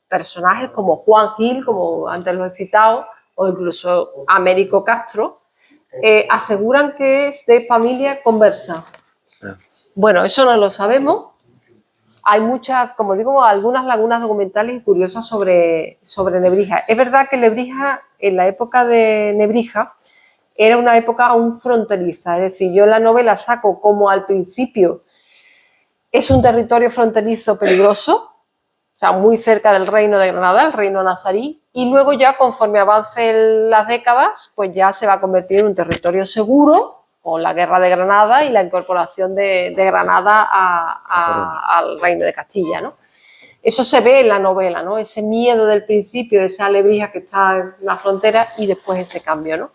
personajes como Juan Gil, como antes lo he citado, o incluso Américo Castro, aseguran que es de familia conversa. Bueno, eso no lo sabemos. Hay muchas, como digo, algunas lagunas documentales y curiosas sobre Nebrija. Es verdad que Nebrija, en la época de Nebrija, era una época aún fronteriza. Es decir, yo en la novela saco como al principio es un territorio fronterizo peligroso, o sea, muy cerca del reino de Granada, el reino nazarí, y luego ya conforme avancen las décadas, pues ya se va a convertir en un territorio seguro, con la guerra de Granada y la incorporación de Granada al reino de Castilla, ¿no? Eso se ve en la novela, ¿no? Ese miedo del principio, de esa Nebrija que está en la frontera y después ese cambio, ¿no?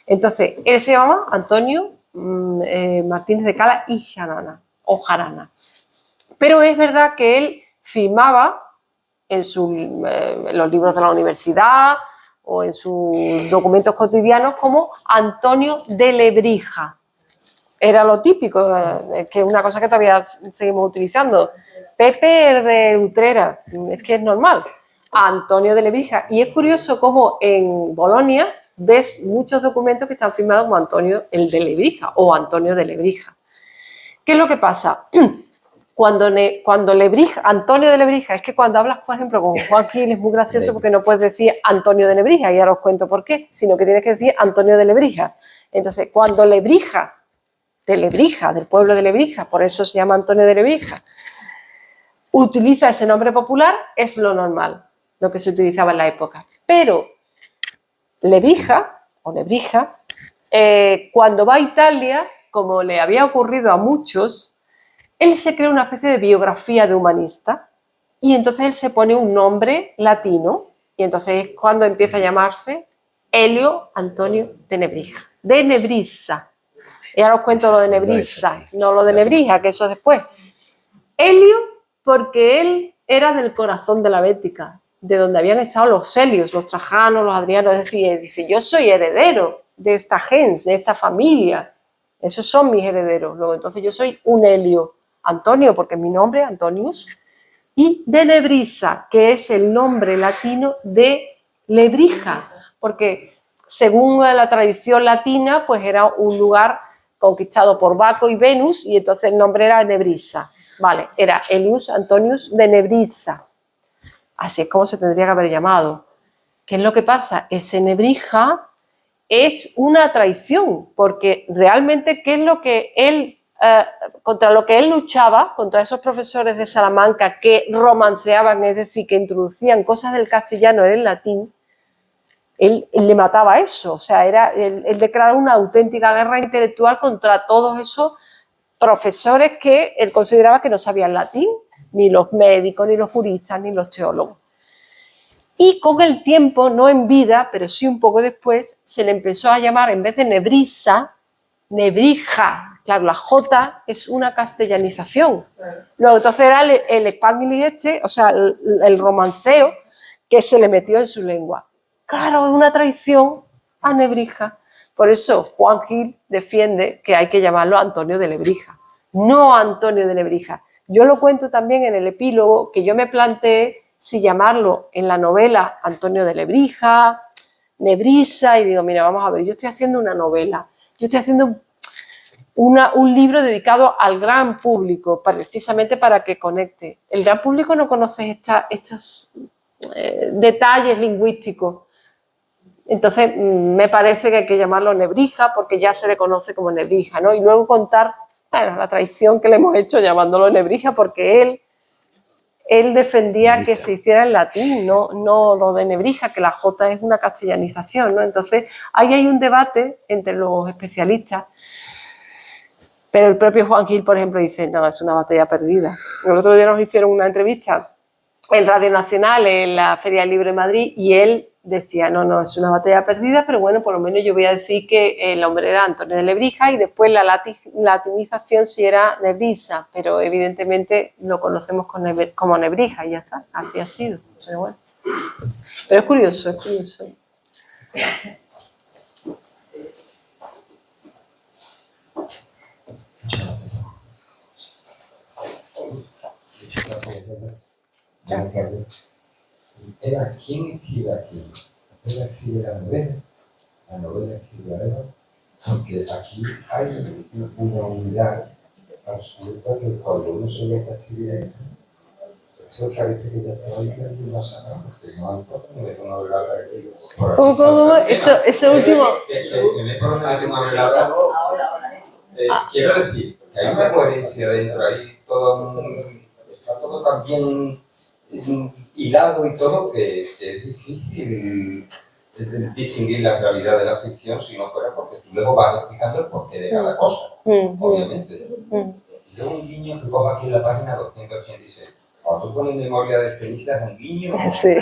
Entonces, él se llama Antonio Martínez de Cala y Jarana, o Jarana. Pero es verdad que él firmaba en los libros de la universidad o en sus documentos cotidianos como Antonio de Lebrija. Era lo típico, que es una cosa que todavía seguimos utilizando. Pepe es de Utrera, es que es normal. Antonio de Lebrija. Y es curioso cómo en Bolonia ves muchos documentos que están firmados como Antonio el de Lebrija o Antonio de Lebrija. ¿Qué es lo que pasa? cuando Lebrija, Antonio de Lebrija, es que cuando hablas, por ejemplo, con Juan Gil es muy gracioso porque no puedes decir Antonio de Lebrija, y ahora os cuento por qué, sino que tienes que decir Antonio de Lebrija. Entonces, cuando Lebrija, del pueblo de Lebrija, por eso se llama Antonio de Lebrija, utiliza ese nombre popular, es lo normal, lo que se utilizaba en la época. Pero Lebrija, o Lebrija, cuando va a Italia, como le había ocurrido a muchos, él se crea una especie de biografía de humanista y entonces él se pone un nombre latino y entonces es cuando empieza a llamarse Elio Antonio de Nebrija, de Nebrissa. Y ahora os cuento lo de Nebrissa, no lo de Nebrija, que eso es después. Elio, porque él era del corazón de la Bética, de donde habían estado los Helios, los Trajanos, los Adrianos, es decir, él dice, yo soy heredero de esta gens, de esta familia, esos son mis herederos, luego entonces yo soy un Helio. Antonio, porque es mi nombre, Antonius, y de Nebrissa, que es el nombre latino de Lebrija, porque según la tradición latina, pues era un lugar conquistado por Baco y Venus, y entonces el nombre era Nebrissa. Vale, era Helius Antonius de Nebrissa. Así es como se tendría que haber llamado. ¿Qué es lo que pasa? Ese Nebrija es una traición, porque realmente, ¿qué es lo que él... contra lo que él luchaba, contra esos profesores de Salamanca que romanceaban, es decir, que introducían cosas del castellano en el latín, él le mataba eso, o sea, él declaró una auténtica guerra intelectual contra todos esos profesores que él consideraba que no sabían latín, ni los médicos, ni los juristas, ni los teólogos. Y con el tiempo, no en vida, pero sí un poco después, se le empezó a llamar, en vez de Nebrissa, Nebrija. Claro, la J es una castellanización. Luego, entonces era el Spanglish este, o sea, el romanceo que se le metió en su lengua. Claro, es una traición a Nebrija. Por eso Juan Gil defiende que hay que llamarlo Antonio de Lebrija, no Antonio de Nebrija. Yo lo cuento también en el epílogo, que yo me planteé si llamarlo en la novela Antonio de Lebrija, Nebrissa, y digo, mira, vamos a ver, yo estoy haciendo una novela, yo estoy haciendo un libro dedicado al gran público, precisamente para que conecte. El gran público no conoce estos detalles lingüísticos. Entonces, me parece que hay que llamarlo Nebrija, porque ya se le conoce como Nebrija, ¿no? Y luego contar, bueno, la traición que le hemos hecho llamándolo Nebrija, porque él defendía que se hiciera en latín, no lo de Nebrija, que la J es una castellanización, ¿no? Entonces, ahí hay un debate entre los especialistas. Pero el propio Juan Gil, por ejemplo, dice, no, es una batalla perdida. El otro día nos hicieron una entrevista en Radio Nacional, en la Feria del Libro de Madrid, y él decía, no, es una batalla perdida, pero bueno, por lo menos yo voy a decir que el hombre era Antonio de Lebrija y después la latinización sí era Nebrissa, pero evidentemente lo conocemos como Nebrija y ya está, así ha sido. Pero bueno, pero es curioso, es curioso. Buenas tardes. ¿Quién escribe aquí? ¿Ella escribe la novela escribe Eva? Porque aquí hay una unidad absoluta que cuando uno se mete a escribir esto, eso parece que ya está ahí perdido la saga, porque no importa, no es una velada. ¿Cómo? Eso último. Que me pone una velada. Quiero decir, que hay una coherencia dentro ahí, está todo tan bien hilado y todo que es difícil distinguir la realidad de la ficción si no fuera porque tú luego vas explicando el porqué de cada cosa, obviamente. Yo un guiño que cojo aquí en la página 286. Cuando tú pones memoria de ceniza es un guiño. Sí.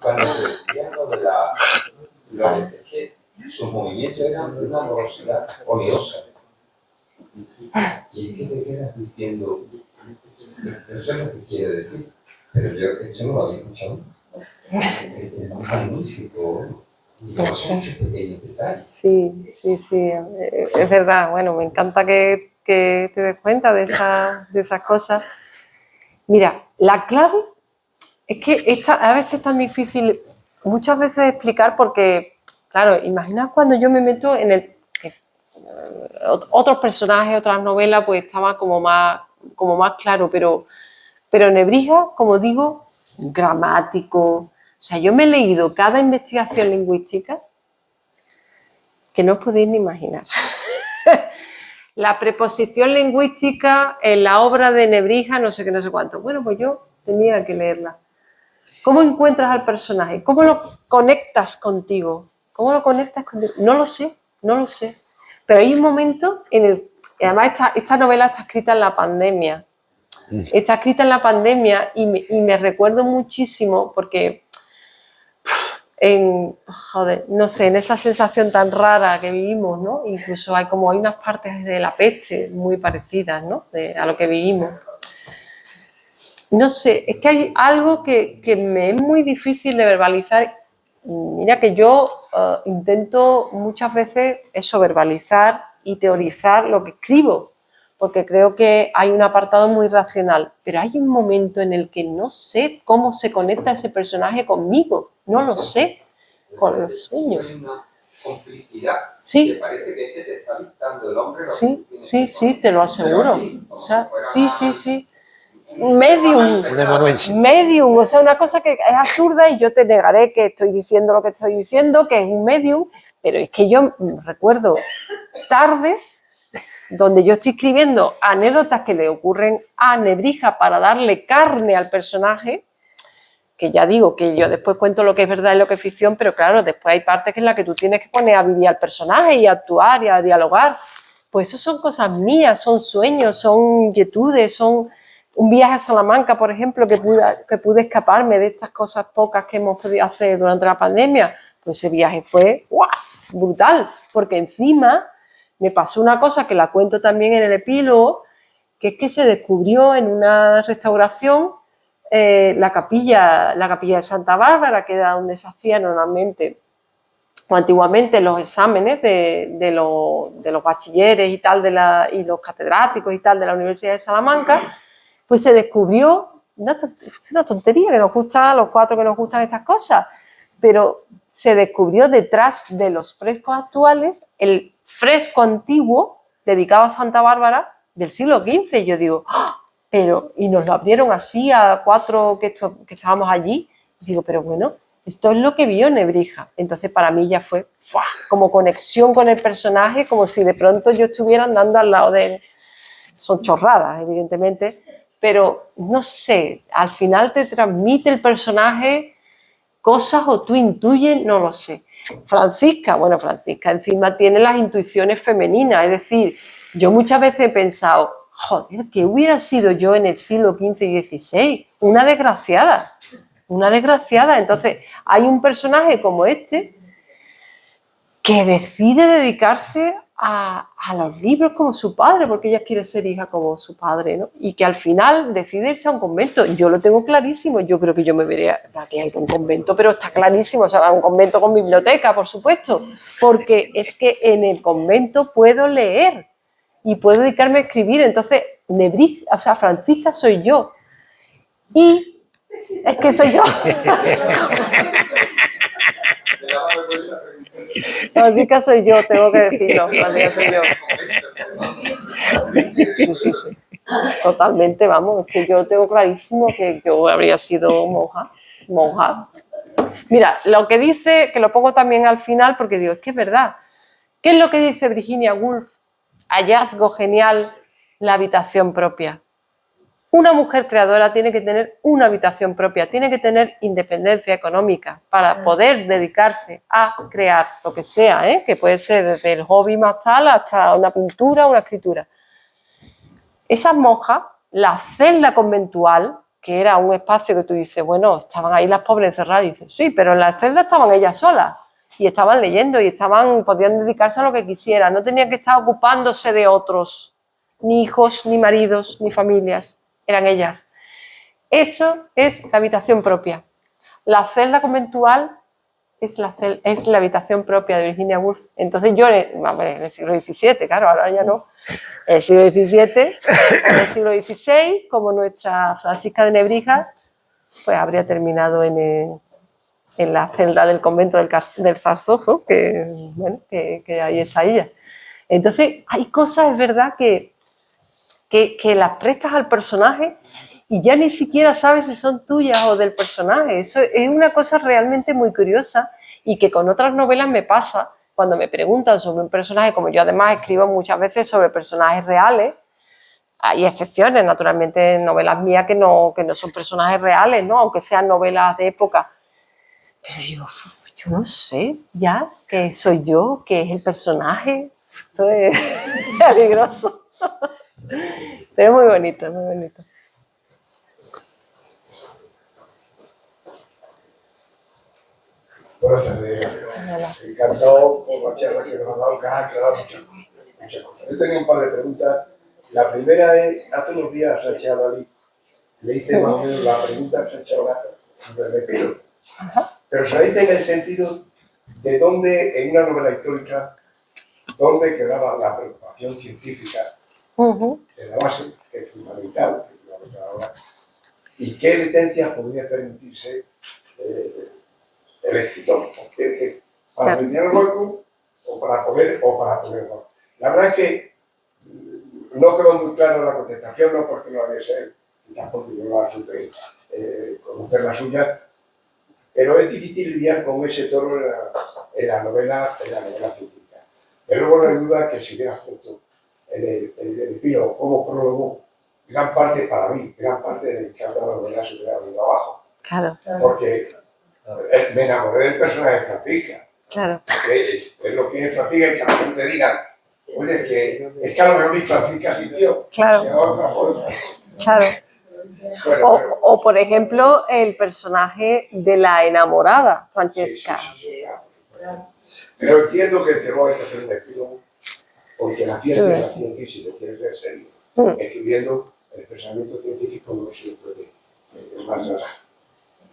Cuando te decían lo de es que sus movimientos eran de una porosidad oleosa. Y es que te quedas diciendo, no sé lo que quiere decir, pero yo esto no lo había escuchado. Es magnífico. Y son muchos pequeños detalles. Sí, es verdad. Bueno, me encanta que te des cuenta de esas cosas. Mira, la clave es que a veces es tan difícil, muchas veces explicar porque, claro, imagina cuando yo me meto otros personajes, otras novelas, pues estaba como más claro, pero Nebrija, como digo, gramático. O sea, yo me he leído cada investigación lingüística que no os podéis ni imaginar. La preposición lingüística en la obra de Nebrija, no sé qué, no sé cuánto. Bueno, pues yo tenía que leerla. ¿Cómo encuentras al personaje? ¿Cómo lo conectas contigo? ¿Cómo lo conectas contigo? No lo sé, no lo sé. Pero hay un momento en el... Además, esta novela está escrita en la pandemia. Está escrita en la pandemia y me recuerdo muchísimo porque... no sé, en esa sensación tan rara que vivimos, ¿no? Incluso hay unas partes de la peste muy parecidas, ¿no? A lo que vivimos. No sé, es que hay algo que me es muy difícil de verbalizar. Mira que yo intento muchas veces eso, verbalizar y teorizar lo que escribo, porque creo que hay un apartado muy racional, pero hay un momento en el que no sé cómo se conecta ese personaje conmigo, no lo sé, con los sueños. Hay una complicidad Sí. que parece que te está dictando el hombre. Sí, te lo aseguro. O sea, sí. Medium, o sea, una cosa que es absurda y yo te negaré que estoy diciendo lo que estoy diciendo, que es un medium, pero es que yo recuerdo tardes donde yo estoy escribiendo anécdotas que le ocurren a Nebrija para darle carne al personaje, que ya digo que yo después cuento lo que es verdad y lo que es ficción, pero claro, después hay partes en las que tú tienes que poner a vivir al personaje y a actuar y a dialogar. Pues eso son cosas mías, son sueños, son inquietudes, son un viaje a Salamanca, por ejemplo, que pude escaparme de estas cosas pocas que hemos podido hacer durante la pandemia. Pues ese viaje fue ¡guau!, brutal, porque encima me pasó una cosa que la cuento también en el epílogo, que es que se descubrió en una restauración la capilla de Santa Bárbara, que era donde se hacían normalmente o antiguamente los exámenes de los bachilleres y tal, y los catedráticos y tal de la Universidad de Salamanca. Pues se descubrió, es una tontería que nos gusta a los cuatro que nos gustan estas cosas, pero se descubrió detrás de los frescos actuales el fresco antiguo dedicado a Santa Bárbara del siglo XV. Y yo digo, ¡ah! Y nos lo abrieron así a cuatro que estábamos allí. Y digo, pero bueno, esto es lo que vio Nebrija. Entonces para mí ya fue ¡fua!, como conexión con el personaje, como si de pronto yo estuviera andando al lado de él. Son chorradas, evidentemente, pero no sé, al final te transmite el personaje cosas o tú intuyes, no lo sé. Francisca encima tiene las intuiciones femeninas, es decir, yo muchas veces he pensado, joder, ¿qué hubiera sido yo en el siglo XV y XVI? Una desgraciada. Entonces, hay un personaje como este que decide dedicarse a los libros como su padre, porque ella quiere ser hija como su padre, ¿no? Y que al final decide irse a un convento. Yo lo tengo clarísimo, yo creo que yo me vería aquí a un convento, pero está clarísimo, o sea, a un convento con biblioteca, por supuesto, porque es que en el convento puedo leer y puedo dedicarme a escribir. Entonces, Francisca soy yo. Y es que soy yo. Francisca soy yo, tengo que decirlo. Francisca soy yo. Sí. Totalmente, vamos, es que yo tengo clarísimo que yo habría sido monja. Mira, lo que dice, que lo pongo también al final porque digo, es que es verdad. ¿Qué es lo que dice Virginia Woolf? Hallazgo genial, la habitación propia. Una mujer creadora tiene que tener una habitación propia, tiene que tener independencia económica para poder dedicarse a crear lo que sea, que puede ser desde el hobby más tal hasta una pintura o una escritura. Esas monjas, la celda conventual, que era un espacio que tú dices, bueno, estaban ahí las pobres encerradas, y dices, sí, pero en la celda estaban ellas solas y estaban leyendo y podían dedicarse a lo que quisieran, no tenían que estar ocupándose de otros, ni hijos, ni maridos, ni familias. Eran ellas. Eso es la habitación propia. La celda conventual es la habitación propia de Virginia Woolf. Entonces yo, en el siglo XVII, claro, ahora ya no, en el siglo XVII, en el siglo XVI, como nuestra Francisca de Nebrija, pues habría terminado en la celda del convento del Zarzoso, que ahí está ella. Entonces, hay cosas, es verdad, que las prestas al personaje y ya ni siquiera sabes si son tuyas o del personaje. Eso es una cosa realmente muy curiosa y que con otras novelas me pasa cuando me preguntan sobre un personaje, como yo además escribo muchas veces sobre personajes reales. Hay excepciones, naturalmente, en novelas mías que no son personajes reales, ¿no? Aunque sean novelas de época. Pero digo, yo no sé ya qué soy yo, qué es el personaje. Esto es peligroso. Pero es muy bonito, muy bonito. Buenas tardes. Encantado por la charla que nos ha dado, que ha aclarado muchas cosas. Yo tenía un par de preguntas. La primera es, hace unos días a Sánchez Dalí le hice más o menos la pregunta que se ha hecho ahora sobre el Pilo. Pero se la hice en el sentido de dónde, en una novela histórica, dónde quedaba la preocupación científica de la base, que es fundamental, que es lo que ahora, y qué licencias podría permitirse el escritor, porque para rellenar el hueco o para poder no. La verdad es que no quedó muy clara la contestación, no porque no haya ser, tampoco yo no la supe conocer la suya, pero es difícil lidiar con ese tono en la novela científica. Pero luego no hay duda que si hubiera puesto el Pilo como prólogo, gran parte para mí, gran parte de cada novela se hubiera venido abajo. Claro. Porque me enamoré del personaje de Francisca. Claro. Es lo que es Francisca y que a lo mejor te digan, oye, que es que a lo mejor ni Francisca asistió. Claro. Claro. Bueno, o, por ejemplo, el personaje de la enamorada, Francesca. Sí, claro. Pero entiendo que Cervantes hay que hacer un estilo, porque la ciencia es la ciencia y si te quieres ver serio, escribiendo el pensamiento científico no se puede más nada.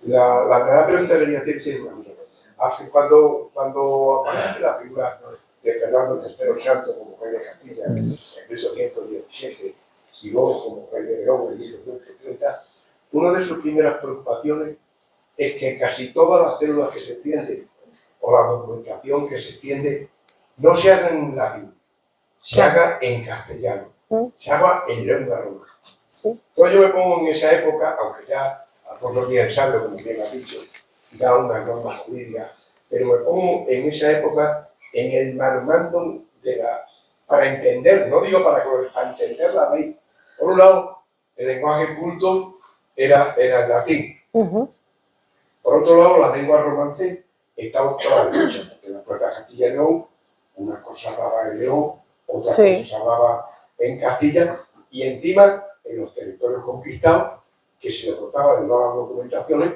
La verdad pregunta debería decirse cuando aparece la figura de Fernando III Santo como rey de Castilla en 1817 y luego como rey de León en 1830, una de sus primeras preocupaciones es que casi todas las células que se extienden o la documentación que se extiende no se haga en latín, se haga en castellano, se haga en lengua romana. Entonces yo me pongo en esa época, aunque ya Alfonso Díaz Sabio, como bien ha dicho, da una norma jurídica, pero me pongo en esa época en el manumándum para entender, no digo para entender la ley. Por un lado, el lenguaje culto era el latín. Por otro lado, la lengua romance estaba toda lucha, porque en la puerta de Castilla y León, una cosa hablaba en León, otra cosa se hablaba en Castilla, y encima, en los territorios conquistados, que se les dotaba de nuevas documentaciones,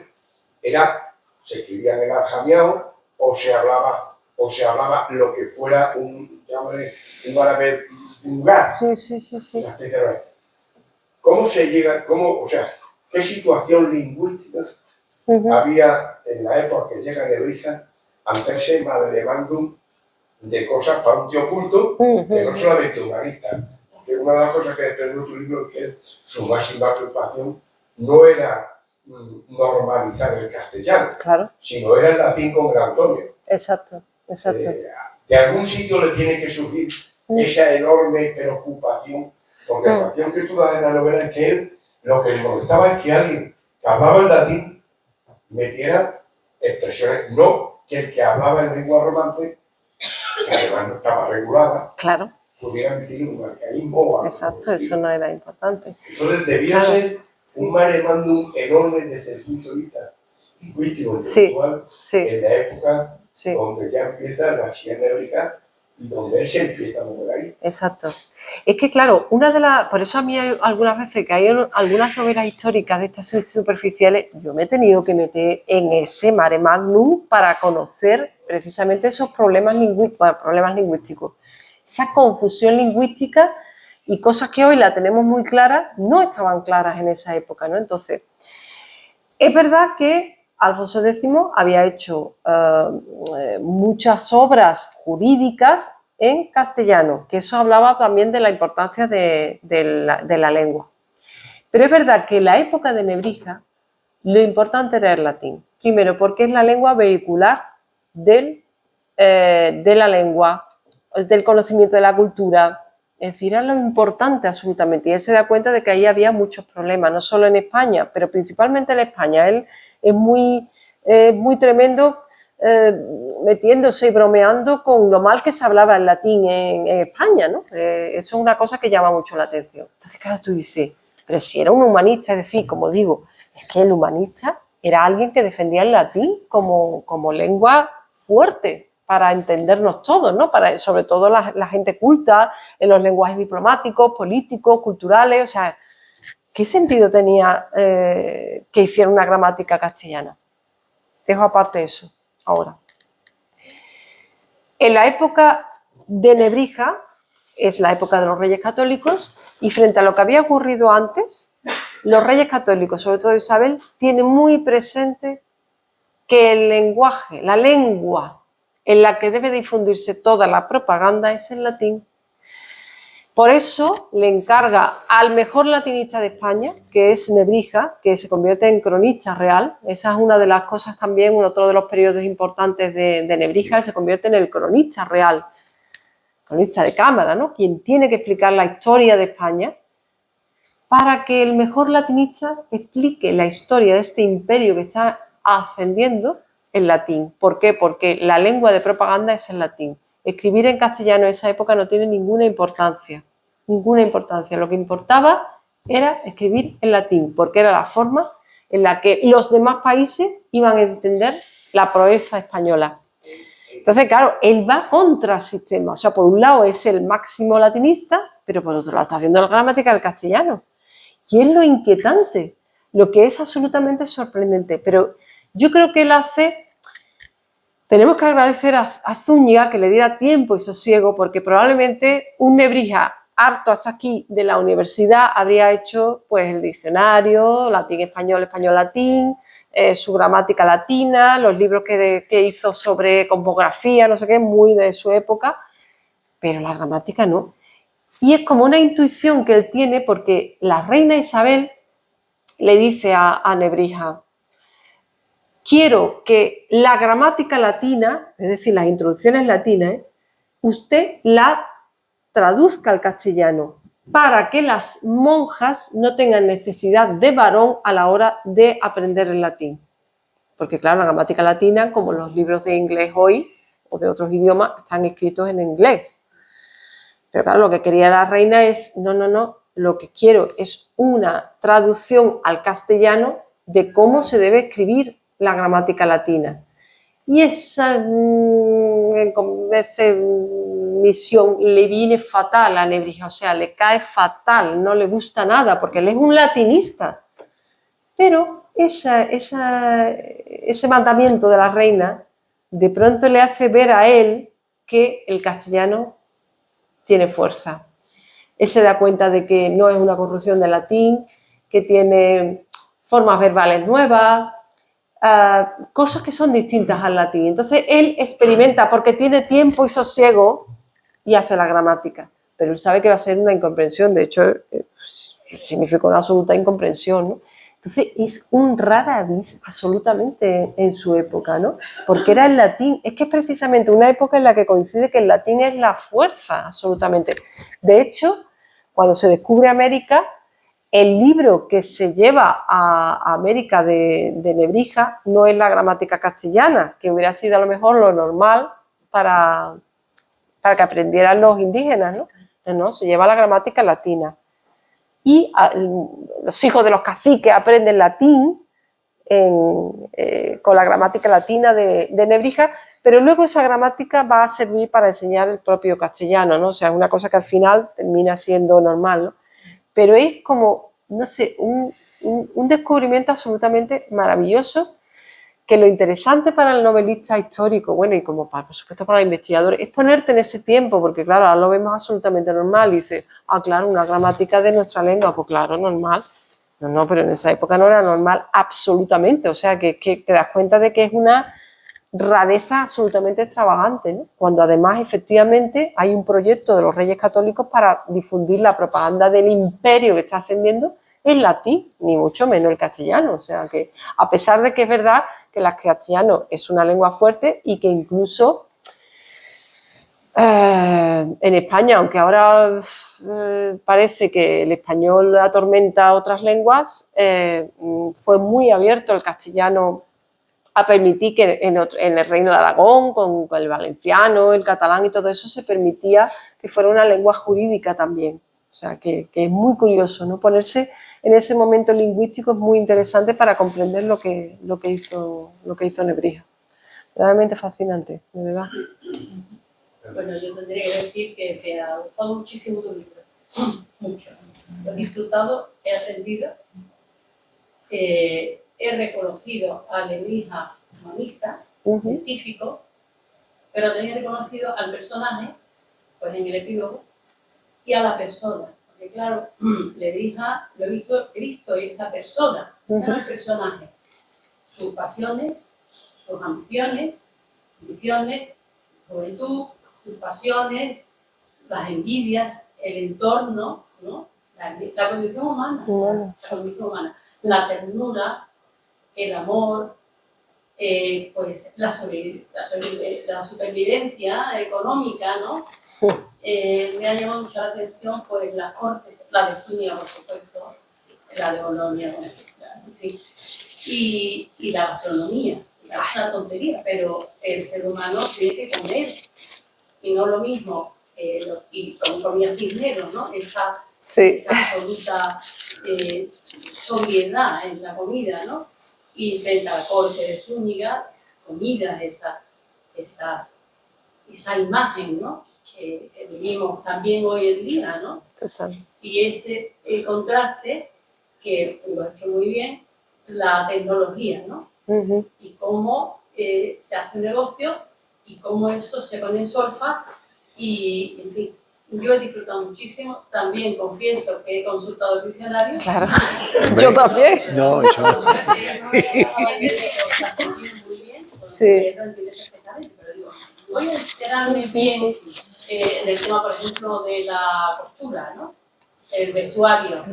se escribía en el aljamiado o se hablaba lo que fuera un árabe vulgar. Una especie de... ¿Cómo se llega, qué situación lingüística había en la época que llega Nebrija a hacerse maderemandum de cosas para un tío oculto que no solamente humanista? Porque una de las cosas que desprende tu libro es que su máxima preocupación no era normalizar el castellano, sino era el latín con el Antonio. Exacto. De algún sitio le tiene que surgir esa enorme preocupación, porque la preocupación que tú das en la novela es que él, lo que le molestaba es que alguien que hablaba el latín metiera expresiones, no que el que hablaba en lengua romance, que además no estaba regulada, pudiera meter un arcaísmo o algo. Exacto, eso no era importante. Entonces debía ser un maremándum enorme desde el punto de vista lingüístico, intelectual, en la época donde ya empieza la China Nebrija y donde él se empieza a mover ahí. Exacto. Es que, claro, por eso a mí hay algunas veces que hay algunas novelas históricas de estas superficiales, yo me he tenido que meter en ese mare magnum para conocer precisamente esos problemas lingüísticos, esa confusión lingüística y cosas que hoy la tenemos muy claras, no estaban claras en esa época, ¿no? Entonces, es verdad que Alfonso X había hecho muchas obras jurídicas en castellano, que eso hablaba también de la importancia de la lengua. Pero es verdad que en la época de Nebrija lo importante era el latín. Primero, porque es la lengua vehicular de la lengua del conocimiento de la cultura. Es decir, era lo importante absolutamente. Y él se da cuenta de que ahí había muchos problemas, no solo en España, pero principalmente en España. Él es muy tremendo metiéndose y bromeando con lo mal que se hablaba el latín en España, ¿no? Eso es una cosa que llama mucho la atención. Entonces, claro, tú dices, pero si era un humanista, es decir, como digo, es que el humanista era alguien que defendía el latín como lengua fuerte para entendernos todos, ¿no? Sobre todo la gente culta en los lenguajes diplomáticos, políticos, culturales. O sea, ¿qué sentido tenía que hiciera una gramática castellana? Dejo aparte eso ahora. En la época de Nebrija, es la época de los Reyes Católicos, y frente a lo que había ocurrido antes, los Reyes Católicos, sobre todo Isabel, tienen muy presente que el lenguaje, la lengua en la que debe difundirse toda la propaganda es el latín. Por eso le encarga al mejor latinista de España, que es Nebrija, que se convierte en cronista real. Esa es una de las cosas también, otro de los periodos importantes de Nebrija, se convierte en el cronista real, cronista de cámara, ¿no? Quien tiene que explicar la historia de España para que el mejor latinista explique la historia de este imperio que está ascendiendo en latín. ¿Por qué? Porque la lengua de propaganda es el latín. Escribir en castellano en esa época no tiene ninguna importancia. Ninguna importancia. Lo que importaba era escribir en latín, porque era la forma en la que los demás países iban a entender la proeza española. Entonces, claro, él va contra el sistema. O sea, por un lado es el máximo latinista, pero por otro lado está haciendo la gramática del castellano. Y es lo inquietante, lo que es absolutamente sorprendente. Pero yo creo que él hace... Tenemos que agradecer a Zúñiga que le diera tiempo y sosiego, porque probablemente un Nebrija harto hasta aquí de la universidad habría hecho pues el diccionario, latín-español, español-latín, su gramática latina, los libros que hizo sobre cosmografía, no sé qué, muy de su época, pero la gramática no. Y es como una intuición que él tiene porque la reina Isabel le dice a Nebrija: quiero que la gramática latina, es decir, las introducciones latinas, usted la traduzca al castellano para que las monjas no tengan necesidad de varón a la hora de aprender el latín. Porque claro, la gramática latina, como los libros de inglés hoy o de otros idiomas, están escritos en inglés. Pero claro, lo que quería la reina es, no, lo que quiero es una traducción al castellano de cómo se debe escribir la gramática latina. Y esa misión le viene fatal a Nebrija, o sea, le cae fatal, no le gusta nada, porque él es un latinista. Pero ese mandamiento de la reina de pronto le hace ver a él que el castellano tiene fuerza. Él se da cuenta de que no es una corrupción del latín, que tiene formas verbales nuevas, cosas que son distintas al latín. Entonces él experimenta porque tiene tiempo y sosiego y hace la gramática, pero él sabe que va a ser una incomprensión. De hecho, significa una absoluta incomprensión, ¿no? Entonces es un rara avis absolutamente en su época, ¿no? Porque era el latín, es que es precisamente una época en la que coincide que el latín es la fuerza, absolutamente. De hecho, cuando se descubre América, el libro que se lleva a América de Nebrija no es la gramática castellana, que hubiera sido a lo mejor lo normal para que aprendieran los indígenas, ¿no? No, se lleva la gramática latina. Y los hijos de los caciques aprenden latín con la gramática latina de Nebrija, pero luego esa gramática va a servir para enseñar el propio castellano, ¿no? O sea, es una cosa que al final termina siendo normal, ¿no? Pero es como, no sé, un descubrimiento absolutamente maravilloso, que lo interesante para el novelista histórico, bueno, y como por supuesto para el investigador, es ponerte en ese tiempo, porque claro, ahora lo vemos absolutamente normal, y dices, claro, una gramática de nuestra lengua, pues claro, normal. No, pero en esa época no era normal absolutamente, o sea, que te das cuenta de que es una rareza absolutamente extravagante, ¿no? Cuando además efectivamente hay un proyecto de los Reyes Católicos para difundir la propaganda del imperio que está ascendiendo en latín, ni mucho menos el castellano. O sea que, a pesar de que es verdad que el castellano es una lengua fuerte y que incluso En España, aunque ahora parece que el español atormenta a otras lenguas, fue muy abierto el castellano a permitir que en el Reino de Aragón, con el valenciano, el catalán y todo eso, se permitía que fuera una lengua jurídica también. O sea, que es muy curioso, ¿no? Ponerse en ese momento lingüístico es muy interesante para comprender lo que hizo Nebrija. Realmente fascinante, de verdad. Bueno, yo tendría que decir que me ha gustado muchísimo tu libro. Mucho. Lo he disfrutado, he aprendido. He reconocido a Nebrija humanista, científico, pero también he reconocido al personaje, pues en el epílogo, y a la persona. Porque claro, Nebrija, he visto esa persona, no el personaje. Sus pasiones, sus ambiciones, juventud, sus pasiones, las envidias, el entorno, ¿no? La condición humana, la ternura, el amor, pues la supervivencia económica, ¿no? Me ha llamado mucho la atención pues las cortes, la de Zúñiga, por supuesto, la de Bolonia, en fin, y la gastronomía. Es una tontería, pero el ser humano tiene que comer, y no lo mismo, y como comía Cisneros, ¿no? Esa absoluta sobriedad en la comida, ¿no? Y frente a la corte de Zúñiga, esa comida, esa imagen, ¿no? Que vivimos también hoy en día, ¿no? Y ese contraste, que lo ha hecho muy bien, la tecnología, ¿no? Y cómo se hace un negocio y cómo eso se pone en solfa y, en fin, yo he disfrutado muchísimo. También confieso que he consultado el diccionario. Claro, yo también. No, eso no. Sí. Pero digo, voy a enterarme bien del tema, por ejemplo, de la postura, ¿no? El vestuario.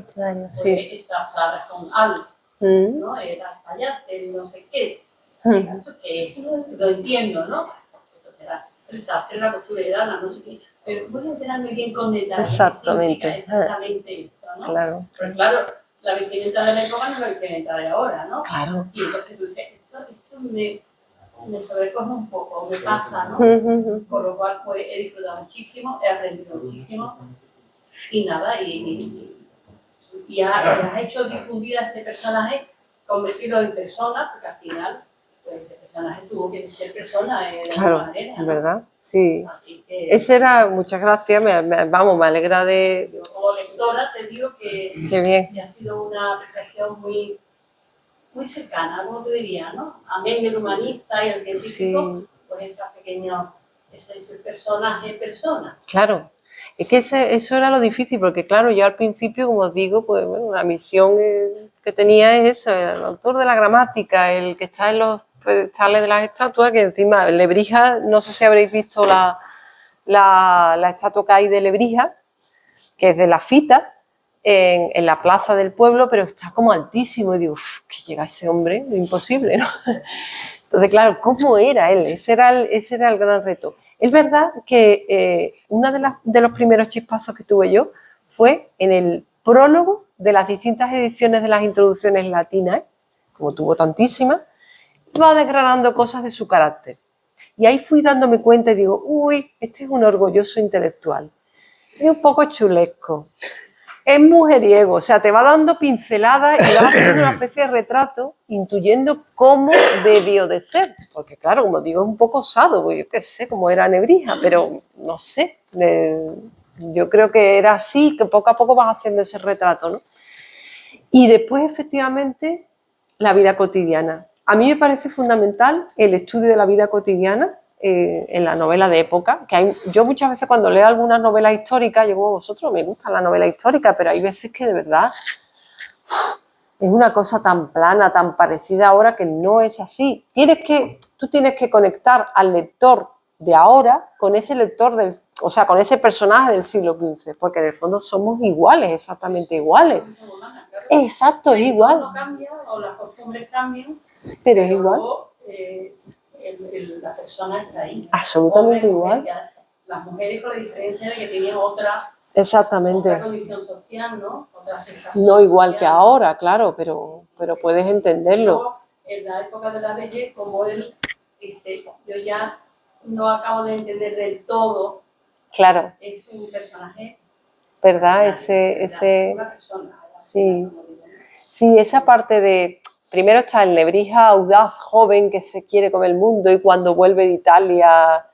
Sí. Esas palabras con al, ¿no? El espallate, no sé qué. ¿Esto qué es? Lo entiendo, ¿no? Esto será el sastre, la costurera, la no sé qué. Pero voy a enterarme bien con detalle. Exactamente. Exactamente esto, ¿no? Claro. Pero claro, la vestimenta de la época no es la vestimenta de ahora, ¿no? Claro. Y entonces tú dices, esto me sobrecoge un poco, me pasa, ¿no? Por lo cual pues, he disfrutado muchísimo, he aprendido muchísimo y nada, y has hecho difundir a ese personaje, convertirlo en persona, porque al final pues, ese personaje tuvo que ser persona de alguna manera, ¿no? ¿Verdad? Sí. Así que, Ese era, muchas gracias, me alegra de... yo como lectora te digo que ha sido una apreciación muy, muy cercana, como te diría, ¿no? A mí el humanista y el científico, pues ese es el personaje persona. Claro. Es que eso era lo difícil, porque claro, yo al principio, como os digo, pues bueno, la misión que tenía es eso, el autor de la gramática, el que está en los pedestales de las estatuas, que encima Lebrija, no sé si habréis visto la estatua que hay de Lebrija, que es de la Fita, en la plaza del pueblo, pero está como altísimo, y digo, que llega ese hombre, es imposible, ¿no? Entonces, claro, ¿cómo era él? Ese era el gran reto. Es verdad que uno de los primeros chispazos que tuve yo fue en el prólogo de las distintas ediciones de las introducciones latinas, como tuvo tantísimas, iba desgranando cosas de su carácter. Y ahí fui dándome cuenta y digo, uy, este es un orgulloso intelectual. Es un poco chulesco. Es mujeriego, o sea, te va dando pinceladas y vas haciendo una especie de retrato, intuyendo cómo debió de ser. Porque claro, como digo, es un poco osado, porque yo qué sé cómo era Nebrija, pero no sé. Yo creo que era así, que poco a poco vas haciendo ese retrato, ¿no? Y después, efectivamente, la vida cotidiana. A mí me parece fundamental el estudio de la vida cotidiana en la novela de época, que yo muchas veces cuando leo algunas novelas históricas, yo como vosotros, me gusta la novela histórica, pero hay veces que de verdad es una cosa tan plana, tan parecida ahora, que no es así. Tú tienes que conectar al lector de ahora con ese lector, con ese personaje del siglo XV, porque en el fondo somos iguales, exactamente iguales. Exacto, es igual. No cambia, o las costumbres cambian, pero es igual. La persona está ahí. Absolutamente igual. las mujeres, con la diferencia de que tenían otra Exactamente. condición social, ¿no? Otra aceptación No igual que social. ahora, claro, pero puedes entenderlo. Luego, en la época de la vejez, como él dice, yo ya no acabo de entender del todo, Claro, es un personaje, ¿verdad? una persona. Sí. Sí, esa parte de, primero está el Nebrija audaz, joven, que se quiere comer el mundo y cuando vuelve de Italia,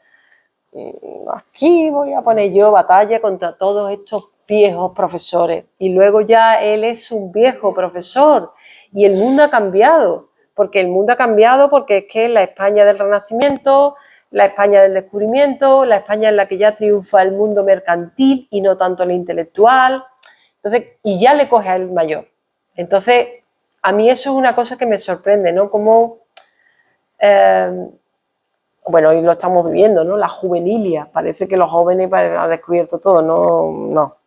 aquí voy a poner yo batalla contra todos estos viejos profesores. Y luego ya él es un viejo profesor y el mundo ha cambiado, porque el mundo ha cambiado porque es que la España del Renacimiento, la España del descubrimiento, la España en la que ya triunfa el mundo mercantil y no tanto el intelectual. Entonces, y ya le coge al mayor. Entonces, a mí eso es una cosa que me sorprende, ¿no? Como, bueno, hoy lo estamos viviendo, ¿no? La juvenilia, parece que los jóvenes han descubierto todo, no.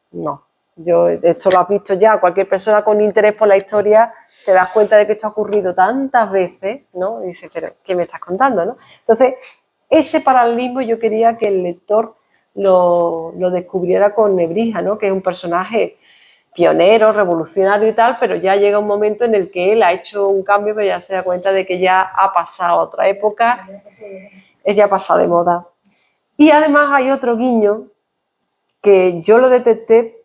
Esto lo has visto ya, cualquier persona con interés por la historia te das cuenta de que esto ha ocurrido tantas veces, ¿no? Y dices, pero ¿qué me estás contando, no? Entonces, ese paralelismo yo quería que el lector lo descubriera con Nebrija, ¿no? Que es un personaje pionero, revolucionario y tal, pero ya llega un momento en el que él ha hecho un cambio, pero ya se da cuenta de que ya ha pasado a otra época, es ya pasado de moda. Y además hay otro guiño que yo lo detecté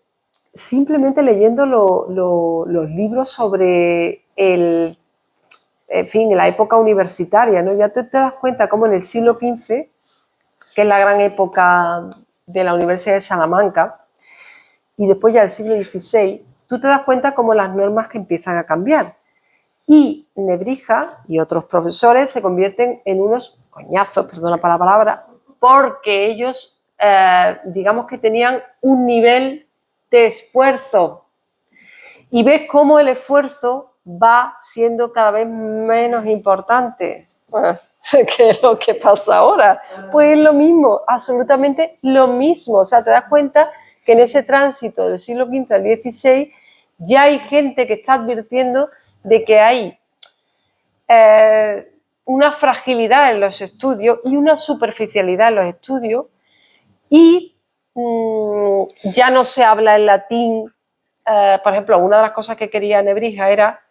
simplemente leyendo los libros sobre en fin, la época universitaria, ¿no? Ya te das cuenta cómo en el siglo XV, que es la gran época de la Universidad de Salamanca, y después ya el siglo XVI, tú te das cuenta cómo las normas que empiezan a cambiar. Y Nebrija y otros profesores se convierten en unos coñazos, perdona por la palabra, porque ellos, digamos que tenían un nivel de esfuerzo. Y ves cómo el esfuerzo va siendo cada vez menos importante. ¿Qué es lo que pasa ahora? Pues es lo mismo, absolutamente lo mismo. O sea, te das cuenta que en ese tránsito del siglo XV al XVI ya hay gente que está advirtiendo de que hay una fragilidad en los estudios y una superficialidad en los estudios y ya no se habla en latín. Por ejemplo, una de las cosas que quería Nebrija era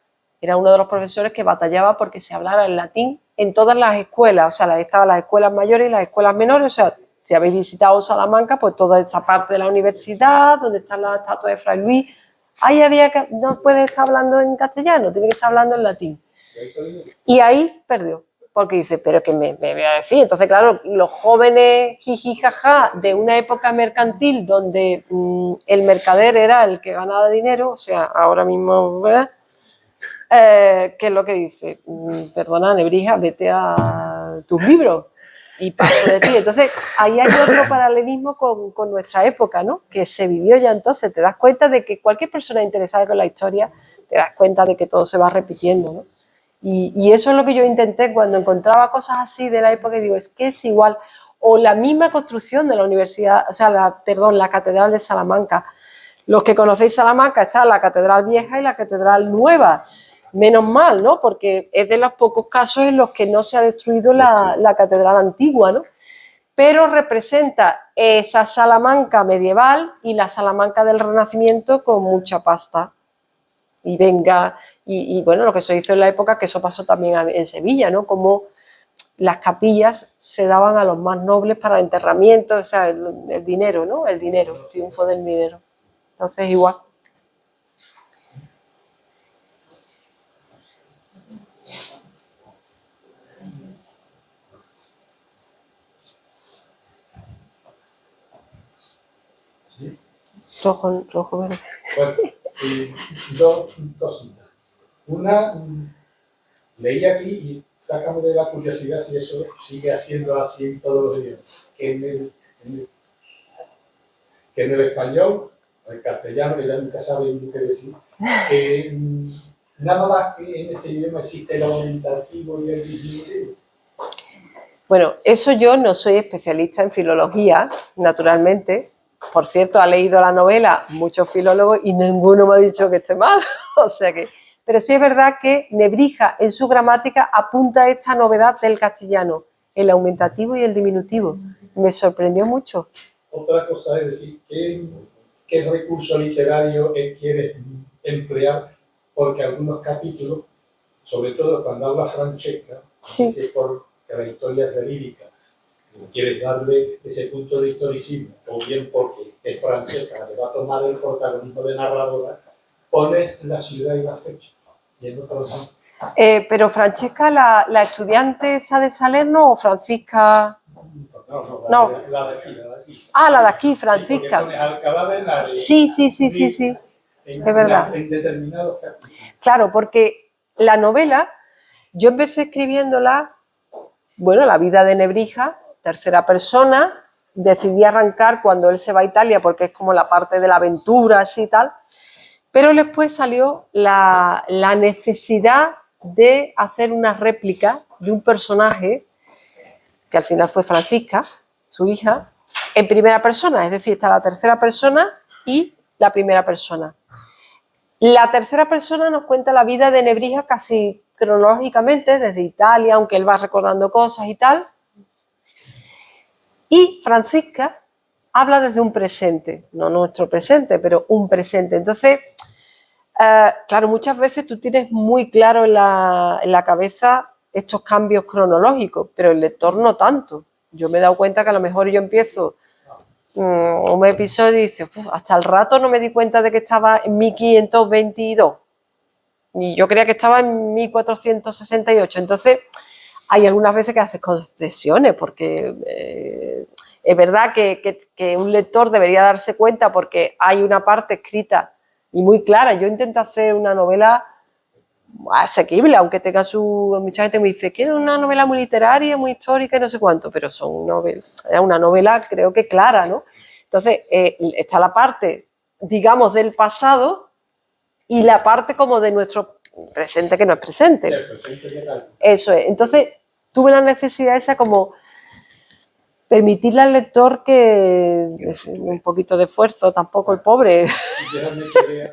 uno de los profesores que batallaba porque se hablara en latín en todas las escuelas, o sea, estaban las escuelas mayores y las escuelas menores, o sea, si habéis visitado Salamanca, pues toda esta parte de la universidad, donde está la estatua de Fray Luis, ahí había que, no puede estar hablando en castellano, tiene que estar hablando en latín. Y ahí perdió, porque dice, pero ¿qué me voy a decir? Entonces, claro, los jóvenes jiji jaja de una época mercantil donde el mercader era el que ganaba dinero, o sea, ahora mismo, ¿verdad? ¿Qué es lo que dice? Perdona, Nebrija, vete a tus libros y paso de ti. Entonces, ahí hay otro paralelismo con nuestra época, ¿no? Que se vivió ya entonces. Te das cuenta de que cualquier persona interesada con la historia, te das cuenta de que todo se va repitiendo, ¿no? Y eso es lo que yo intenté cuando encontraba cosas así de la época, y digo, es que es igual. O la misma construcción de la universidad, o sea, la Catedral de Salamanca. Los que conocéis Salamanca, está la Catedral Vieja y la Catedral Nueva. Menos mal, ¿no? Porque es de los pocos casos en los que no se ha destruido la Catedral Antigua, ¿no? Pero representa esa Salamanca medieval y la Salamanca del Renacimiento con mucha pasta. Y venga, y bueno, lo que se hizo en la época, que eso pasó también en Sevilla, ¿no? Como las capillas se daban a los más nobles para enterramientos, o sea, el dinero, ¿no? El dinero, el triunfo del dinero. Entonces, igual. Rojo verde. Bueno, dos cositas. Una, leí aquí y sácame de la curiosidad si eso sigue haciendo así en todos los idiomas. Que en el español, o el castellano, que ya nunca saben qué decir, que nada más que en este idioma existe el aumentativo y el diminutivo. Bueno, eso yo no soy especialista en filología, naturalmente. Por cierto, ha leído la novela muchos filólogos y ninguno me ha dicho que esté mal. O sea que, pero sí es verdad que Nebrija en su gramática apunta a esta novedad del castellano, el aumentativo y el diminutivo. me sorprendió mucho. Otra cosa es decir, ¿qué recurso literario quieres emplear? Porque algunos capítulos, sobre todo cuando habla Francesca, Sí. no sé si es porque la historia es verídica, quieres darle ese punto de historicismo, o bien porque es Francesca, le va a tomar el protagonismo de narradora, pones la ciudad y la fecha. Y en otros Pero Francesca, la estudiante esa de Salerno o Francisca. no, la de aquí, la de aquí. Ah, la de aquí, Sí, porque Francisca. pones Alcalá de Henares. Sí, sí. Es verdad. En determinados capítulos. Claro, porque la novela, yo empecé escribiéndola, bueno, la vida de Nebrija, tercera persona, decidí arrancar cuando él se va a Italia porque es como la parte de la aventura, así y tal, pero después salió la necesidad de hacer una réplica de un personaje, que al final fue Francisca, su hija, en primera persona, es decir, está la tercera persona y la primera persona. La tercera persona nos cuenta la vida de Nebrija casi cronológicamente, desde Italia, aunque él va recordando cosas y tal. Y Francisca habla desde un presente, no nuestro presente, pero un presente. Entonces, claro, muchas veces tú tienes muy claro en la cabeza estos cambios cronológicos, pero el lector no tanto. Yo me he dado cuenta que a lo mejor yo empiezo un episodio y dices, hasta el rato no me di cuenta de que estaba en 1522 y yo creía que estaba en 1468. Entonces hay algunas veces que haces concesiones porque es verdad que un lector debería darse cuenta porque hay una parte escrita y muy clara. Yo intento hacer una novela asequible, aunque tenga mucha gente me dice que es una novela muy literaria, muy histórica y no sé cuánto, pero son novelas, es una novela creo que clara, ¿no? Entonces está la parte, digamos, del pasado y la parte como de nuestro presente que no es presente. Eso es. Entonces tuve la necesidad esa como permitirle al lector que un poquito de esfuerzo, tampoco el pobre. Déjame que le